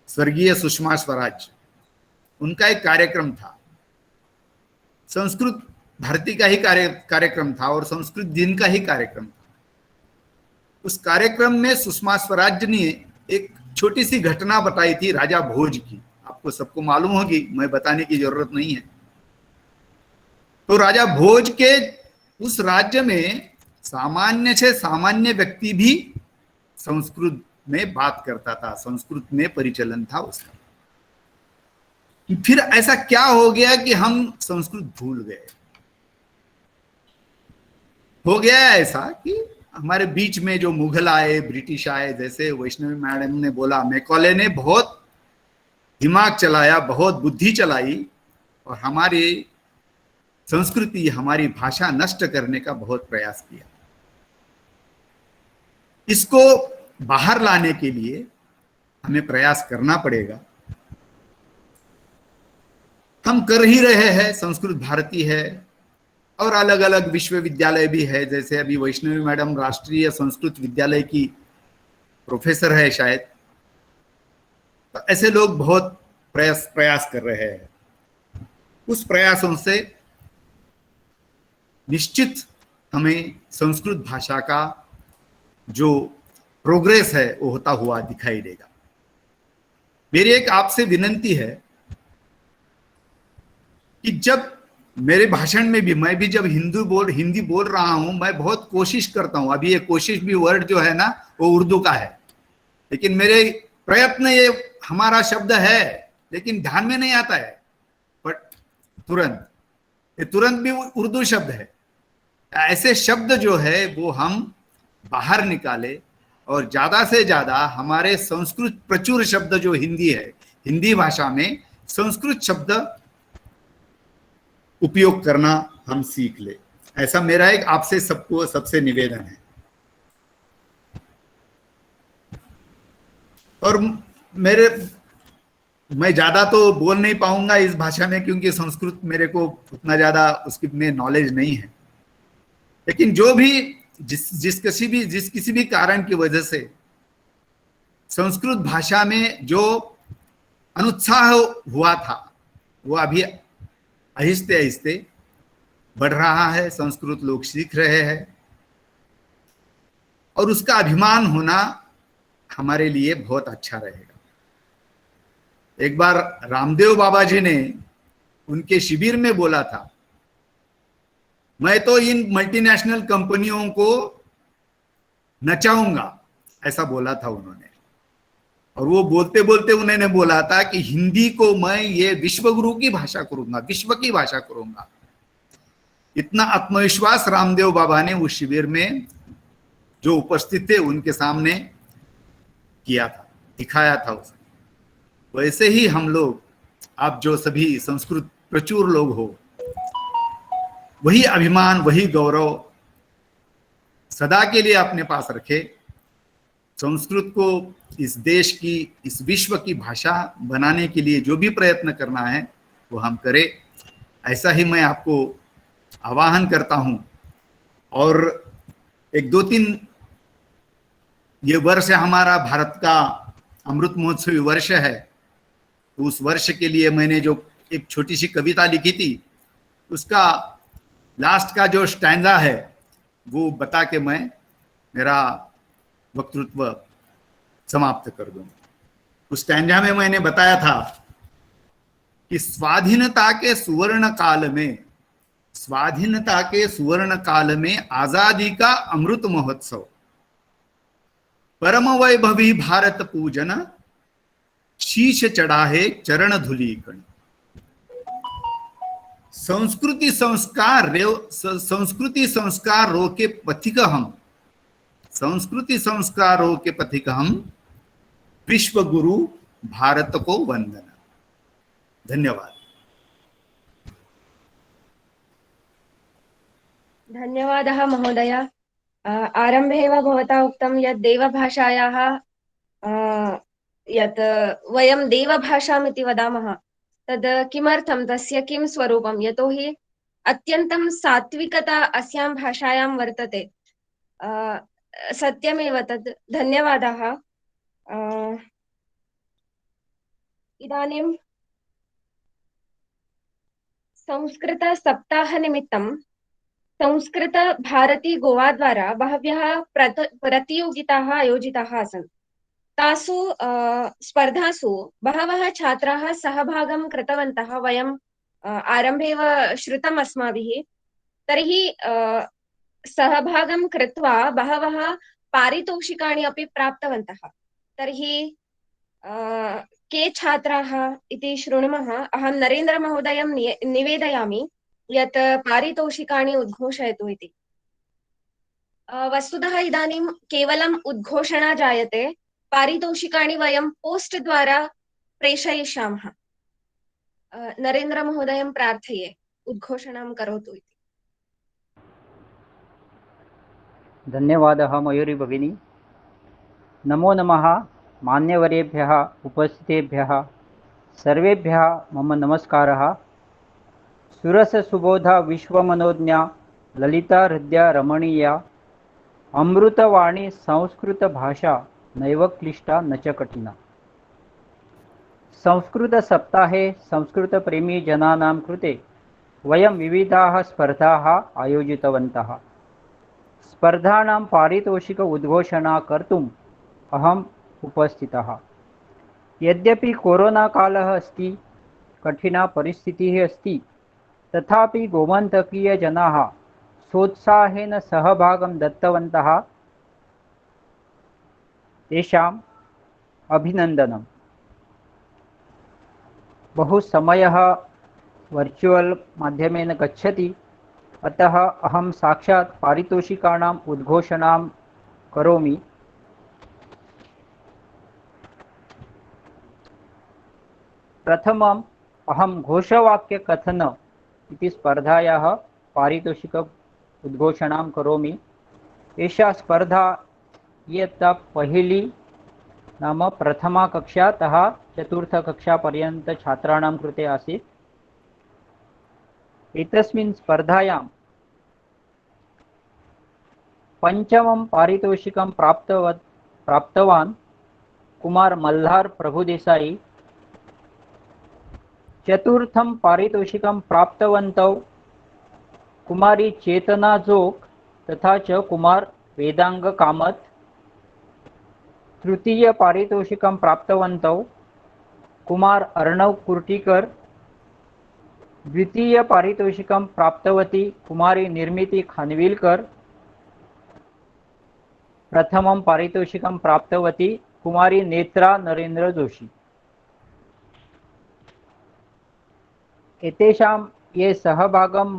स्वर्गीय सुषमा स्वराज, उनका एक कार्यक्रम था, संस्कृत भारती का ही कार्यक्रम था और संस्कृत दिन का ही कार्यक्रम था। उस कार्यक्रम में सुषमा स्वराज ने एक छोटी सी घटना बताई थी राजा भोज की। आपको सबको मालूम होगी, मैं बताने की जरूरत नहीं है। तो राजा भोज के उस राज्य में सामान्य से सामान्य व्यक्ति भी संस्कृत में बात करता था, संस्कृत में परिचलन था उसका। फिर ऐसा क्या हो गया कि हम संस्कृत भूल गए। हो गया ऐसा कि हमारे बीच में जो मुगल आए, ब्रिटिश आए, जैसे वैष्णवी मैडम ने बोला, मैकॉले ने बहुत दिमाग चलाया, बहुत बुद्धि चलाई और हमारी संस्कृति, हमारी भाषा नष्ट करने का बहुत प्रयास किया। इसको बाहर लाने के लिए हमें प्रयास करना पड़ेगा। हम कर ही रहे हैं, संस्कृत भारती है और अलग अलग विश्वविद्यालय भी है, जैसे अभी वैष्णवी मैडम राष्ट्रीय संस्कृत विद्यालय की प्रोफेसर है शायद। तो ऐसे लोग बहुत प्रयास कर रहे हैं। उस प्रयासों से निश्चित हमें संस्कृत भाषा का जो प्रोग्रेस है वो होता हुआ दिखाई देगा। मेरी एक आपसे विनंती है कि जब मेरे भाषण में भी, मैं भी जब हिंदी बोल रहा हूं, मैं बहुत कोशिश करता हूं। अभी ये कोशिश भी वर्ड जो है ना वो उर्दू का है, लेकिन मेरे प्रयत्न, ये हमारा शब्द है लेकिन ध्यान में नहीं आता है, बट तुरंत भी उर्दू शब्द है। ऐसे शब्द जो है वो हम बाहर निकाले और ज्यादा से ज्यादा हमारे संस्कृत प्रचुर शब्द जो हिंदी है, हिंदी भाषा में संस्कृत शब्द उपयोग करना हम सीख ले। ऐसा मेरा एक आपसे सबको सबसे निवेदन है। और मैं ज्यादा तो बोल नहीं पाऊंगा इस भाषा में, क्योंकि संस्कृत मेरे को उतना ज्यादा उसकी में नॉलेज नहीं है। लेकिन जो भी जिस किसी भी कारण की वजह से संस्कृत भाषा में जो अनुत्साह हुआ था वो अभी आहिस्ते आहिस्ते बढ़ रहा है। संस्कृत लोग सीख रहे हैं और उसका अभिमान होना हमारे लिए बहुत अच्छा रहेगा। एक बार रामदेव बाबा जी ने उनके शिविर में बोला था, मैं तो इन मल्टीनेशनल कंपनियों को नचाऊंगा, ऐसा बोला था उन्होंने। और वो बोलते बोलते उन्होंने बोला था कि हिंदी को मैं ये विश्वगुरु की भाषा करूंगा, विश्व की भाषा करूंगा। इतना आत्मविश्वास रामदेव बाबा ने उस शिविर में जो उपस्थित थे उनके सामने किया था, दिखाया था उसने। वैसे ही हम लोग, आप जो सभी संस्कृत प्रचुर लोग हो, वही अभिमान, वही गौरव सदा के लिए अपने पास रखे। संस्कृत को इस देश की, इस विश्व की भाषा बनाने के लिए जो भी प्रयत्न करना है वो हम करें, ऐसा ही मैं आपको आह्वान करता हूं। और एक दो तीन ये वर्ष हमारा भारत का अमृत महोत्सवी वर्ष है, तो उस वर्ष के लिए मैंने जो एक छोटी सी कविता लिखी थी, उसका लास्ट का जो स्टैंजा है वो बता के मैं मेरा वक्तृत्व समाप्त कर दूं। उस स्टैंजा में मैंने बताया था कि स्वाधीनता के सुवर्ण काल में आजादी का अमृत महोत्सव, परम वैभवी भारत पूजन, शीश चढ़ा है चरण धूलि कण। संस्कृति संस्कारों के पथिक हम, संस्कृति संस्कारों के पथिक हम, विश्व गुरु भारत को वंदना। धन्यवाद। धन्यवादः महोदय। आरम्भे एव भवता उक्तं यत् देवभाषायाः यत् वयं देवभाषामिति वदामः तद् किमर्थं, तस्य किं स्वरूपं, यतोहि अत्यन्तं सात्विकता अस्यां भाषायां वर्तते। सत्यमेव तद्। धन्यवादाः। इदानीं संस्कृतसप्ताहनिमित्तं संस्कृत भारती गोवा द्वारा बहव्यः प्रतियोगिताः आयोजिताः आसन्। तासु स्पर्धासु बहवः छात्राः सहभागं कृतवन्तः। वयं आरम्भे एव श्रुतम् अस्माभिः। तर्हि सहभागं कृत्वा बहवः पारितोषिकाणि अपि प्राप्तवन्तः। तर्हि के छात्राः इति शृणुमः। अहं नरेन्द्रमहोदयं निवेदयामि यत् पारितोषिकाणि उद्घोषयतु इति। वस्तुतः इदानीं केवलम् उद्घोषणा जायते, पारितोषिकाणि वयं पोस्ट द्वारा प्रेषयिष्यामः। नरेन्द्रमहोदयं प्रार्थये उद्घोषणां करोतु इति। धन्यवादः मयूरी भगिनी। नमो नमः मान्यवरेभ्यः उपस्थितेभ्यः सर्वेभ्यः मम नमस्कारः। सुरससुबोधा विश्वमनोज्ञा ललिता हृदया रमणीया अमृतवाणी संस्कृतभाषा नैव क्लिष्टा न च कठिना। संस्कृतसप्ताहे संस्कृतप्रेमी जनानां कृते वयं विविधाः स्पर्धाः आयोजितवन्तः। स्पर्धानां पारितोषिक उद्घोषणा कर्तुम् अहम् उपस्थितः। यद्यपि कोरोना कालः अस्ति, कठिना परिस्थितिः अस्ति, तथापि गोमन्तकीयजनाः सोत्साहेन सहभागं दत्तवन्तः। तेषाम् अभिनन्दनम्। बहु समयः वर्चुवल् माध्यमेन गच्छति, अतः अहं साक्षात् पारितोषिकाणाम् उद्घोषणां करोमि। प्रथमम् अहं घोषवाक्यकथन इति स्पर्धायाः पारितोषिक उद्घोषणां करोमि। एषा स्पर्धा इयत्ता पहिली नाम प्रथमा कक्षातः चतुर्थकक्षापर्यन्त छात्राणां कृते आसीत्। एतस्मिन् स्पर्धायां पञ्चमं पारितोषिकं प्राप्तवान् कुमार मल्हार प्रभुदेसाई। चतुर्थं पारितोषिकं प्राप्तवन्तौ कुमारी चेतना जोग तथा च कुमार वेदांग कामत। तृतीय पारितोषिकं प्राप्तवन्तौ कुमार अर्णव कुर्टीकर। द्वितीय पारितोषिकं प्राप्तवती कुमारी निर्मिति खानविलकर। प्रथमं पारितोषिकं प्राप्तवती कुमारी नेत्रा नरेंद्र जोशी। एतेषां ये सहभागं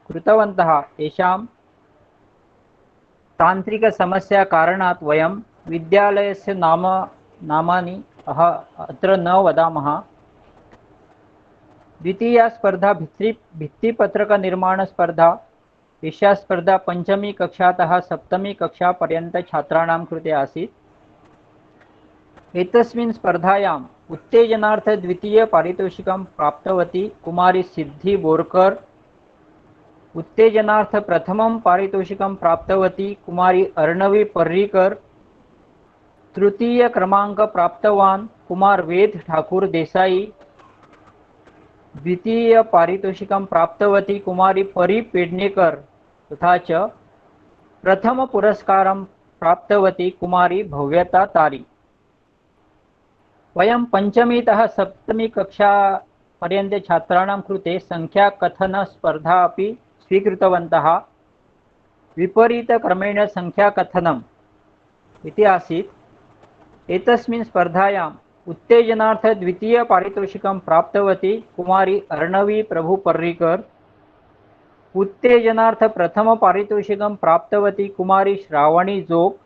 कृतवन्तः तेषां तान्त्रिकसमस्या कारणात् वयं विद्यालयस्य नामानि अत्र न वदामः। द्वितीया स्पर्धा भित्तिपत्रकनिर्माणस्पर्धा। एषा स्पर्धा पञ्चमी कक्षातः सप्तमी कक्षापर्यन्त छात्राणां कृते आसीत्। एतस्मिन् स्पर्धायाम् उत्तेजनार्थ द्वितीय पारितोषिकं प्राप्तवती कुमारी सिद्धि बोरकर। उत्तेजनार्थ प्रथमं पारितोषिकं प्राप्तवती कुमारी अर्णवी पर्रीकर। तृतीय क्रमांक प्राप्तवान् कुमार वेद ठाकुर देसाई। द्वितीय पारितोषिकं प्राप्तवती कुमारी परी पेडनेकर तथा च प्रथम पुरस्कारं प्राप्तवती कुमारी भव्यता तारी। वयं पञ्चमीतः सप्तमी कक्षापर्यन्त छात्राणां कृते संख्याकथन स्पर्धा अपि स्वीकृतवन्तः। विपरीतक्रमेण संख्याकथनम् इति आसीत्। एतस्मिन् स्पर्धायां उत्तेजनार्थ द्वितीय पारितोषिकं प्राप्तवती कुमारी अर्णवी प्रभु पर्रिकर। उत्तेजनार्थ प्रथम पारितोषिकं प्राप्तवती कुमारी श्रावणी जोग।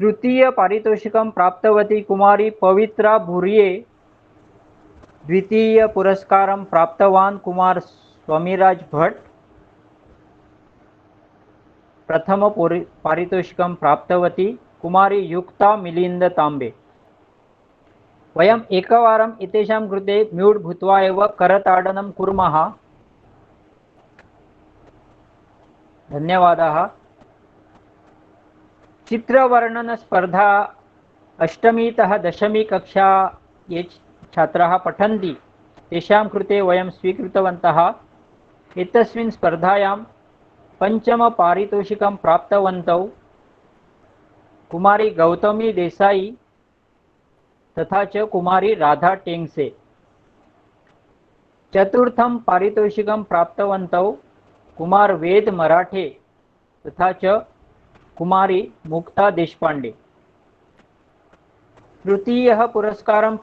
तृतीय पारितोषिकं प्राप्तवती कुमारी पवित्रा भुरिये। द्वितीय पुरस्कारं प्राप्तवान कुमार स्वामीराज भट्ट। प्रथम पारितोषिकं प्राप्तवती कुमारी युक्ता मिलिंद तांबे। वयम् एकवारम् एतेषां कृते म्यूट् भूत्वा एव करताडनं कुर्मः। धन्यवादाः। चित्रवर्णन स्पर्धा अष्टमीतः दशमी कक्षा ये छात्राः पठन्ति तेषां कृते वयं स्वीकृतवन्तः। एतस्मिन् स्पर्धायां पंचम पारितोषिकं प्राप्तवन्तौ कुमारी गौतमी देसाई तथा च कुमारी राधा टेंगसे। चतुर्थं पारितोषिकं प्राप्तवन्तौ कुमार वेद मराठे तथा च कुमारी मुक्ता देशपांडे। तृतीयः पुरस्कारं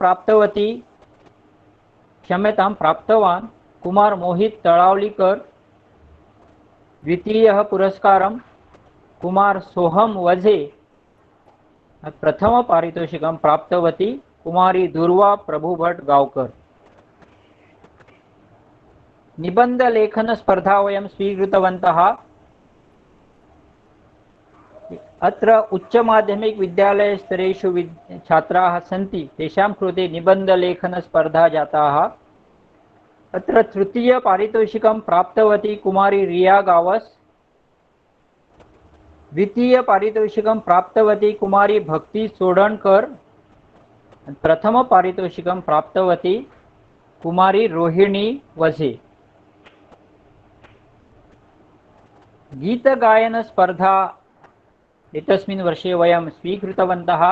प्राप्तवान कुमार मोहित तळावलीकर। द्वितीयः पुरस्कारं कुमार सोहम वझे। प्रथम पारितोषिकं प्राप्तवती कुमारी दुर्वा प्रभुभट गावकर। निबंध लेखन स्पर्धा वयं स्वीकृतवन्तः। अत्र उच्च माध्यमिक विद्यालय स्तरेषु छात्राः सन्ति तेषां कृते निबंध लेखन स्पर्धा जाताः। अत्र तृतीय पारितोषिकं प्राप्तवती कुमारी रिया गावस। द्वितीय पारितोषिकं प्राप्तवती कुमारी भक्ति सोडणकर। प्रथम पारितोषिकं प्राप्तवती कुमारी रोहिणी वझे। गीत गायन स्पर्धा एतस्मिन् वर्षे वयं स्वीकृतवन्तः।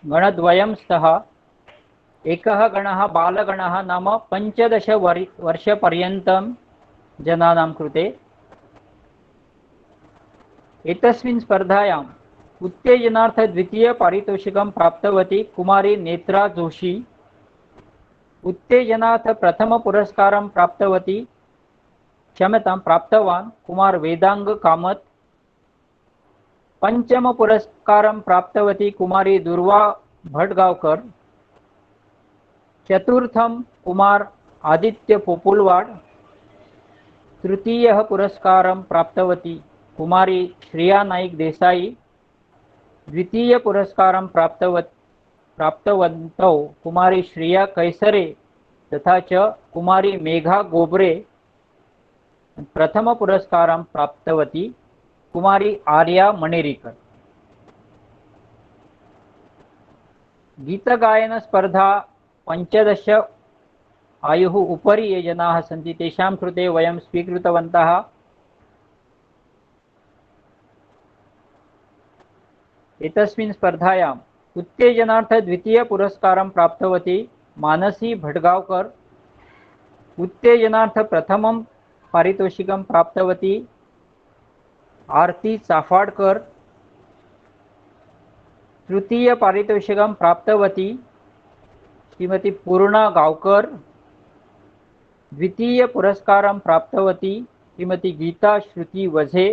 गणद्वयं स्तः। एकः गणः बालगणः नाम 15 वर्षपर्यन्तं जनानां कृते। एतस्मिन् स्पर्धायाम् उत्तेजनार्थ द्वितीय पारितोषिकं प्राप्तवती कुमारी नेत्रा जोशी। उत्तेजनार्थ प्रथम पुरस्कारं प्राप्तवान कुमार वेदांग कामत। पंचम पुरस्कारं प्राप्तवती कुमारी दुर्वा भटगावकर। चतुर्थं कुमार आदित्य पोपुलवाड। तृतीयः पुरस्कारं प्राप्तवती कुमारी श्रिया नाइक देसाई। द्वितीय पुरस्कारं प्राप्तवन्तौ कुमारी श्रिया कैसरे तथा च कुमारी मेघा गोबरे। प्रथम पुरस्कारं प्राप्तवती कुमारी आर्या मणेरीकर। गीतगायन स्पर्धा 15 आयुः उपरि ये जनाः सन्ति तेषां कृते वयं स्वीकृतवन्तः। एतस्मिन् स्पर्धायाम् उत्तेजनार्थ द्वितीय पुरस्कारं प्राप्तवती मानसी भटगावकर। उत्तेजनार्थ प्रथमं पारितोषिकं प्राप्तवती आरती चाफाडकर। तृतीय पारितोषिकं प्राप्तवती श्रीमती पूर्णा गावकर। द्वितीय पुरस्कारं प्राप्तवती श्रीमती गीता श्रुति वझे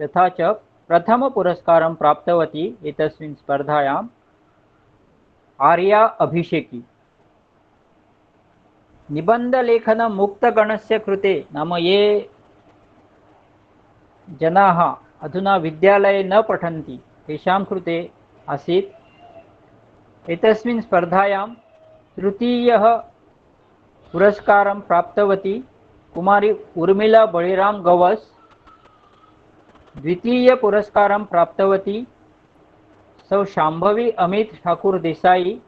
तथा च प्रथम पुरस्कारं प्राप्तवती एतस्मिन् स्पर्धायाम् आर्या अभिषेकी। निबंध लेखन मुक्त गणस्य कृते नाम ये जनाः अधुना विद्यालये न पठन्ति तेषां कृते आसीत्। एतस्मिन् स्पर्धायां तृतीयः पुरस्कारं प्राप्तवती कुमारी उर्मिला बळीराम गवस। द्वितीय पुरस्कारं प्राप्तवती सौ शांभवी अमित ठाकुर देसाई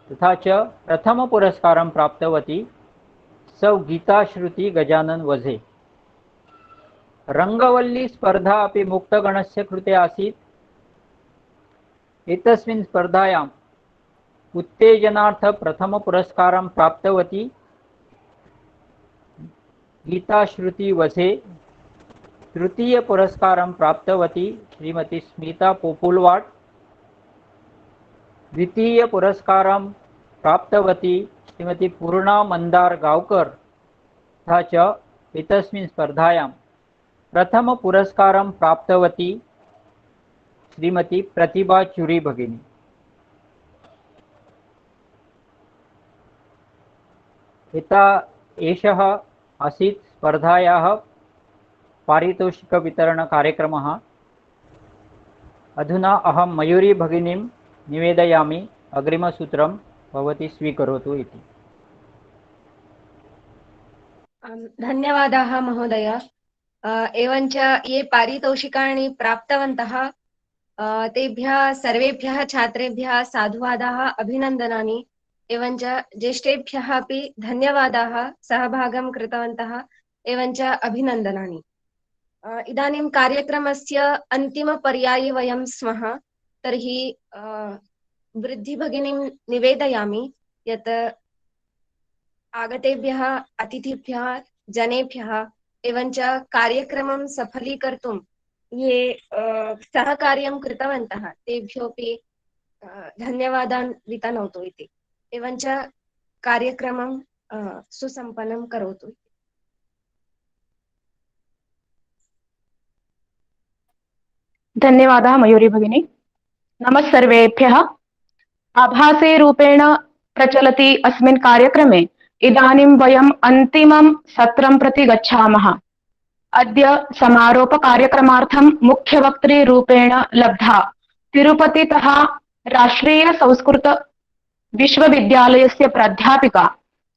तथा च प्रथम पुरस्कारं प्राप्तवती सौ गीता श्रुति गजानन वझे। रंगवल्ली स्पर्धा अपि मुक्तगणस्य कृते आसीत्। एतस्मिन् स्पर्धायाम् उत्तेजनार्थ प्रथम पुरस्कारं प्राप्तवती गीता श्रुति वझे। तृतीय पुरस्कारं प्राप्तवती श्रीमती स्मिता पोपुलवाड। द्वितीय पुरस्कारं प्राप्तवती श्रीमती पूर्णा मंदार गावकर तथा च एतस्मिन् स्पर्धायां प्रथम पुरस्कारं प्राप्तवती श्रीमती प्रतिभा चुरी भगिनी। एषः आसीत् स्पर्धायाः पारितोषिकवितरणकार्यक्रमः। अधुना अहं मयूरी भगिनीं निवेदयामि अग्रिमसूत्रं भवती स्वीकरोतु इति। धन्यवादाः महोदय। एवञ्च ये पारितोषिकाणि प्राप्तवन्तः तेभ्यः सर्वेभ्यः छात्रेभ्यः साधुवादाः, अभिनन्दनानि। एवञ्च ज्येष्ठेभ्यः अपि धन्यवादाः, सहभागं कृतवन्तः, एवञ्च अभिनन्दनानि। इदानीं कार्यक्रमस्य अन्तिमपर्याये वयं स्मः। तर्हि वृद्धिभगिनीं निवेदयामि यत् आगतेभ्यः अतिथिभ्यः, जनेभ्यः एवञ्च कार्यक्रमं सफलीकर्तुं ये सहकार्यं कृतवन्तः तेभ्योऽपि धन्यवादान् वितनोतु इति। एवञ्च कार्यक्रमं सुसम्पन्नं करोतु। धन्यवादः मयूरी भगिनी। नमः सर्वेभ्यः। आभासे रूपेण प्रचलति अस्मिन् कार्यक्रमे इदानीं वयम् अन्तिमं सत्रं प्रति गच्छामः। अद्य समारोपकार्यक्रमार्थं मुख्यवक्तृरूपेण लब्धा तिरुपतितः राष्ट्रीय संस्कृत विश्वविद्यालयस्य प्राध्यापिका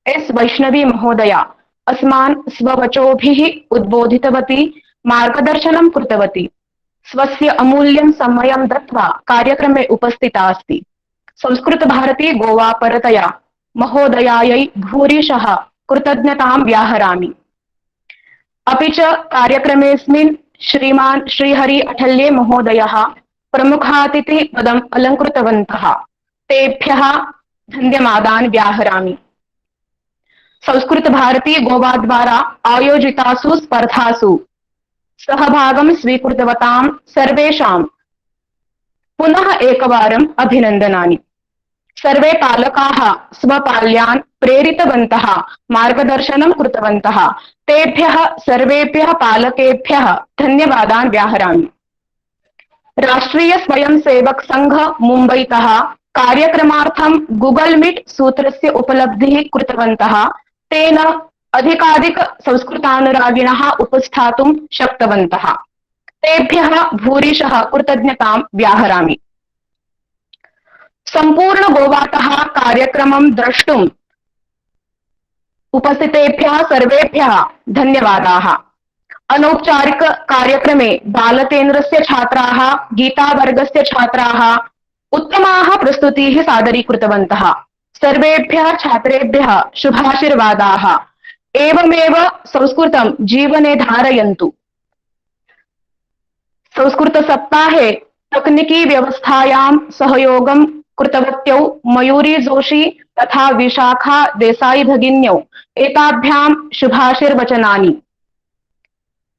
एस् वैष्णवी महोदया अस्मान् स्ववचोभिः उद्बोधितवती, मार्गदर्शनं कृतवती। स्वस्य अमूल्यं समयं दत्त्वा कार्यक्रमे उपस्थिता अस्ति। संस्कृतभारती गोवा परतया महोदयायै भूरिशः कृतज्ञतां व्याहरामि। अपि च कार्यक्रमेऽस्मिन् श्रीमान् श्रीहरि अठल्ये महोदयः प्रमुखातिथिपदम् अलङ्कृतवन्तः। तेभ्यः धन्यवादान् व्याहरामि। संस्कृतभारती गोवा द्वारा आयोजितासु स्पर्धासु सहभागं स्वीकृतवतां सर्वेषां पुनः एकवारम् अभिनन्दनानि। सर्वे पालकाः स्वपाल्यान् प्रेरितवन्तः, मार्गदर्शनं कृतवन्तः। तेभ्यः सर्वेभ्यः पालकेभ्यः धन्यवादान् व्याहरामि। राष्ट्रीय स्वयंसेवक संघ मुम्बईतः कार्यक्रमार्थं गूगल मीट सूत्रस्य उपलब्धिः कृतवन्तः। तेन अधिकाधिक संस्कृतानुरागिणः उपस्थातुं शक्तवन्तः। तेभ्यः भूरिशः कृतज्ञतां व्याहरामि। सम्पूर्ण गोवातः कार्यक्रमं द्रष्टुम् उपस्थितेभ्यः सर्वेभ्यः धन्यवादाः। अनौपचारिक कार्यक्रमे बालकेन्द्रस्य छात्राः, गीतावर्गस्य छात्राः उत्तमाः प्रस्तुतीः सादरीकृतवन्तः। सर्वेभ्यः छात्रेभ्यः शुभाशीर्वादाः। एवमेव संस्कृतं जीवने धारयन्तु। संस्कृतसप्ताहे तकनीकी व्यवस्थायां सहयोगं कृतवत्यौ मयूरी जोशी तथा विशाखा देसाई भगिन्यौ एताभ्यां शुभाशीर्वचनानि।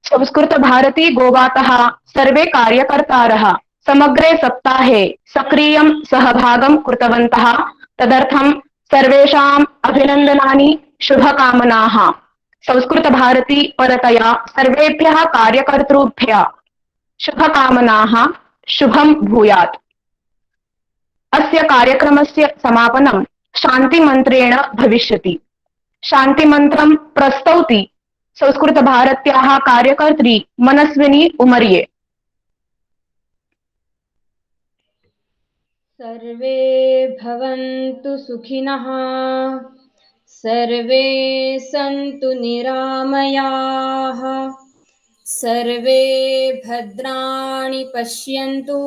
संस्कृत भारती गोवातः सर्वे कार्यकर्तारः समग्रे सप्ताहे सक्रियं सहभागं कृतवन्तः। तदर्थं सर्वेषाम् अभिनन्दनानि, शुभकामनाः। संस्कृत भारती परतया सर्वेभ्यः कार्यकर्तृभ्यः शुभकामनाः। शुभं भूयात्। अस्य कार्यक्रमस्य समापनं शान्तिमन्त्रेण भविष्यति। शान्तिमन्त्रं प्रस्तौति संस्कृत भारत्याः कार्यकर्त्री मनस्विनी उमर्ये। सर्वे भवन्तु सुखिनः, सर्वे सन्तु निरामयाः, सर्वे भद्राणि पश्यन्तु,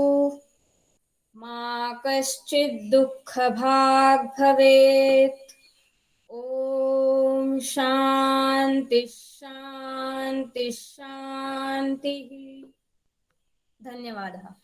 मा कश्चित् दुःखभाग् भवेत्। ॐ शान्ति शान्ति शान्तिः। धन्यवादः।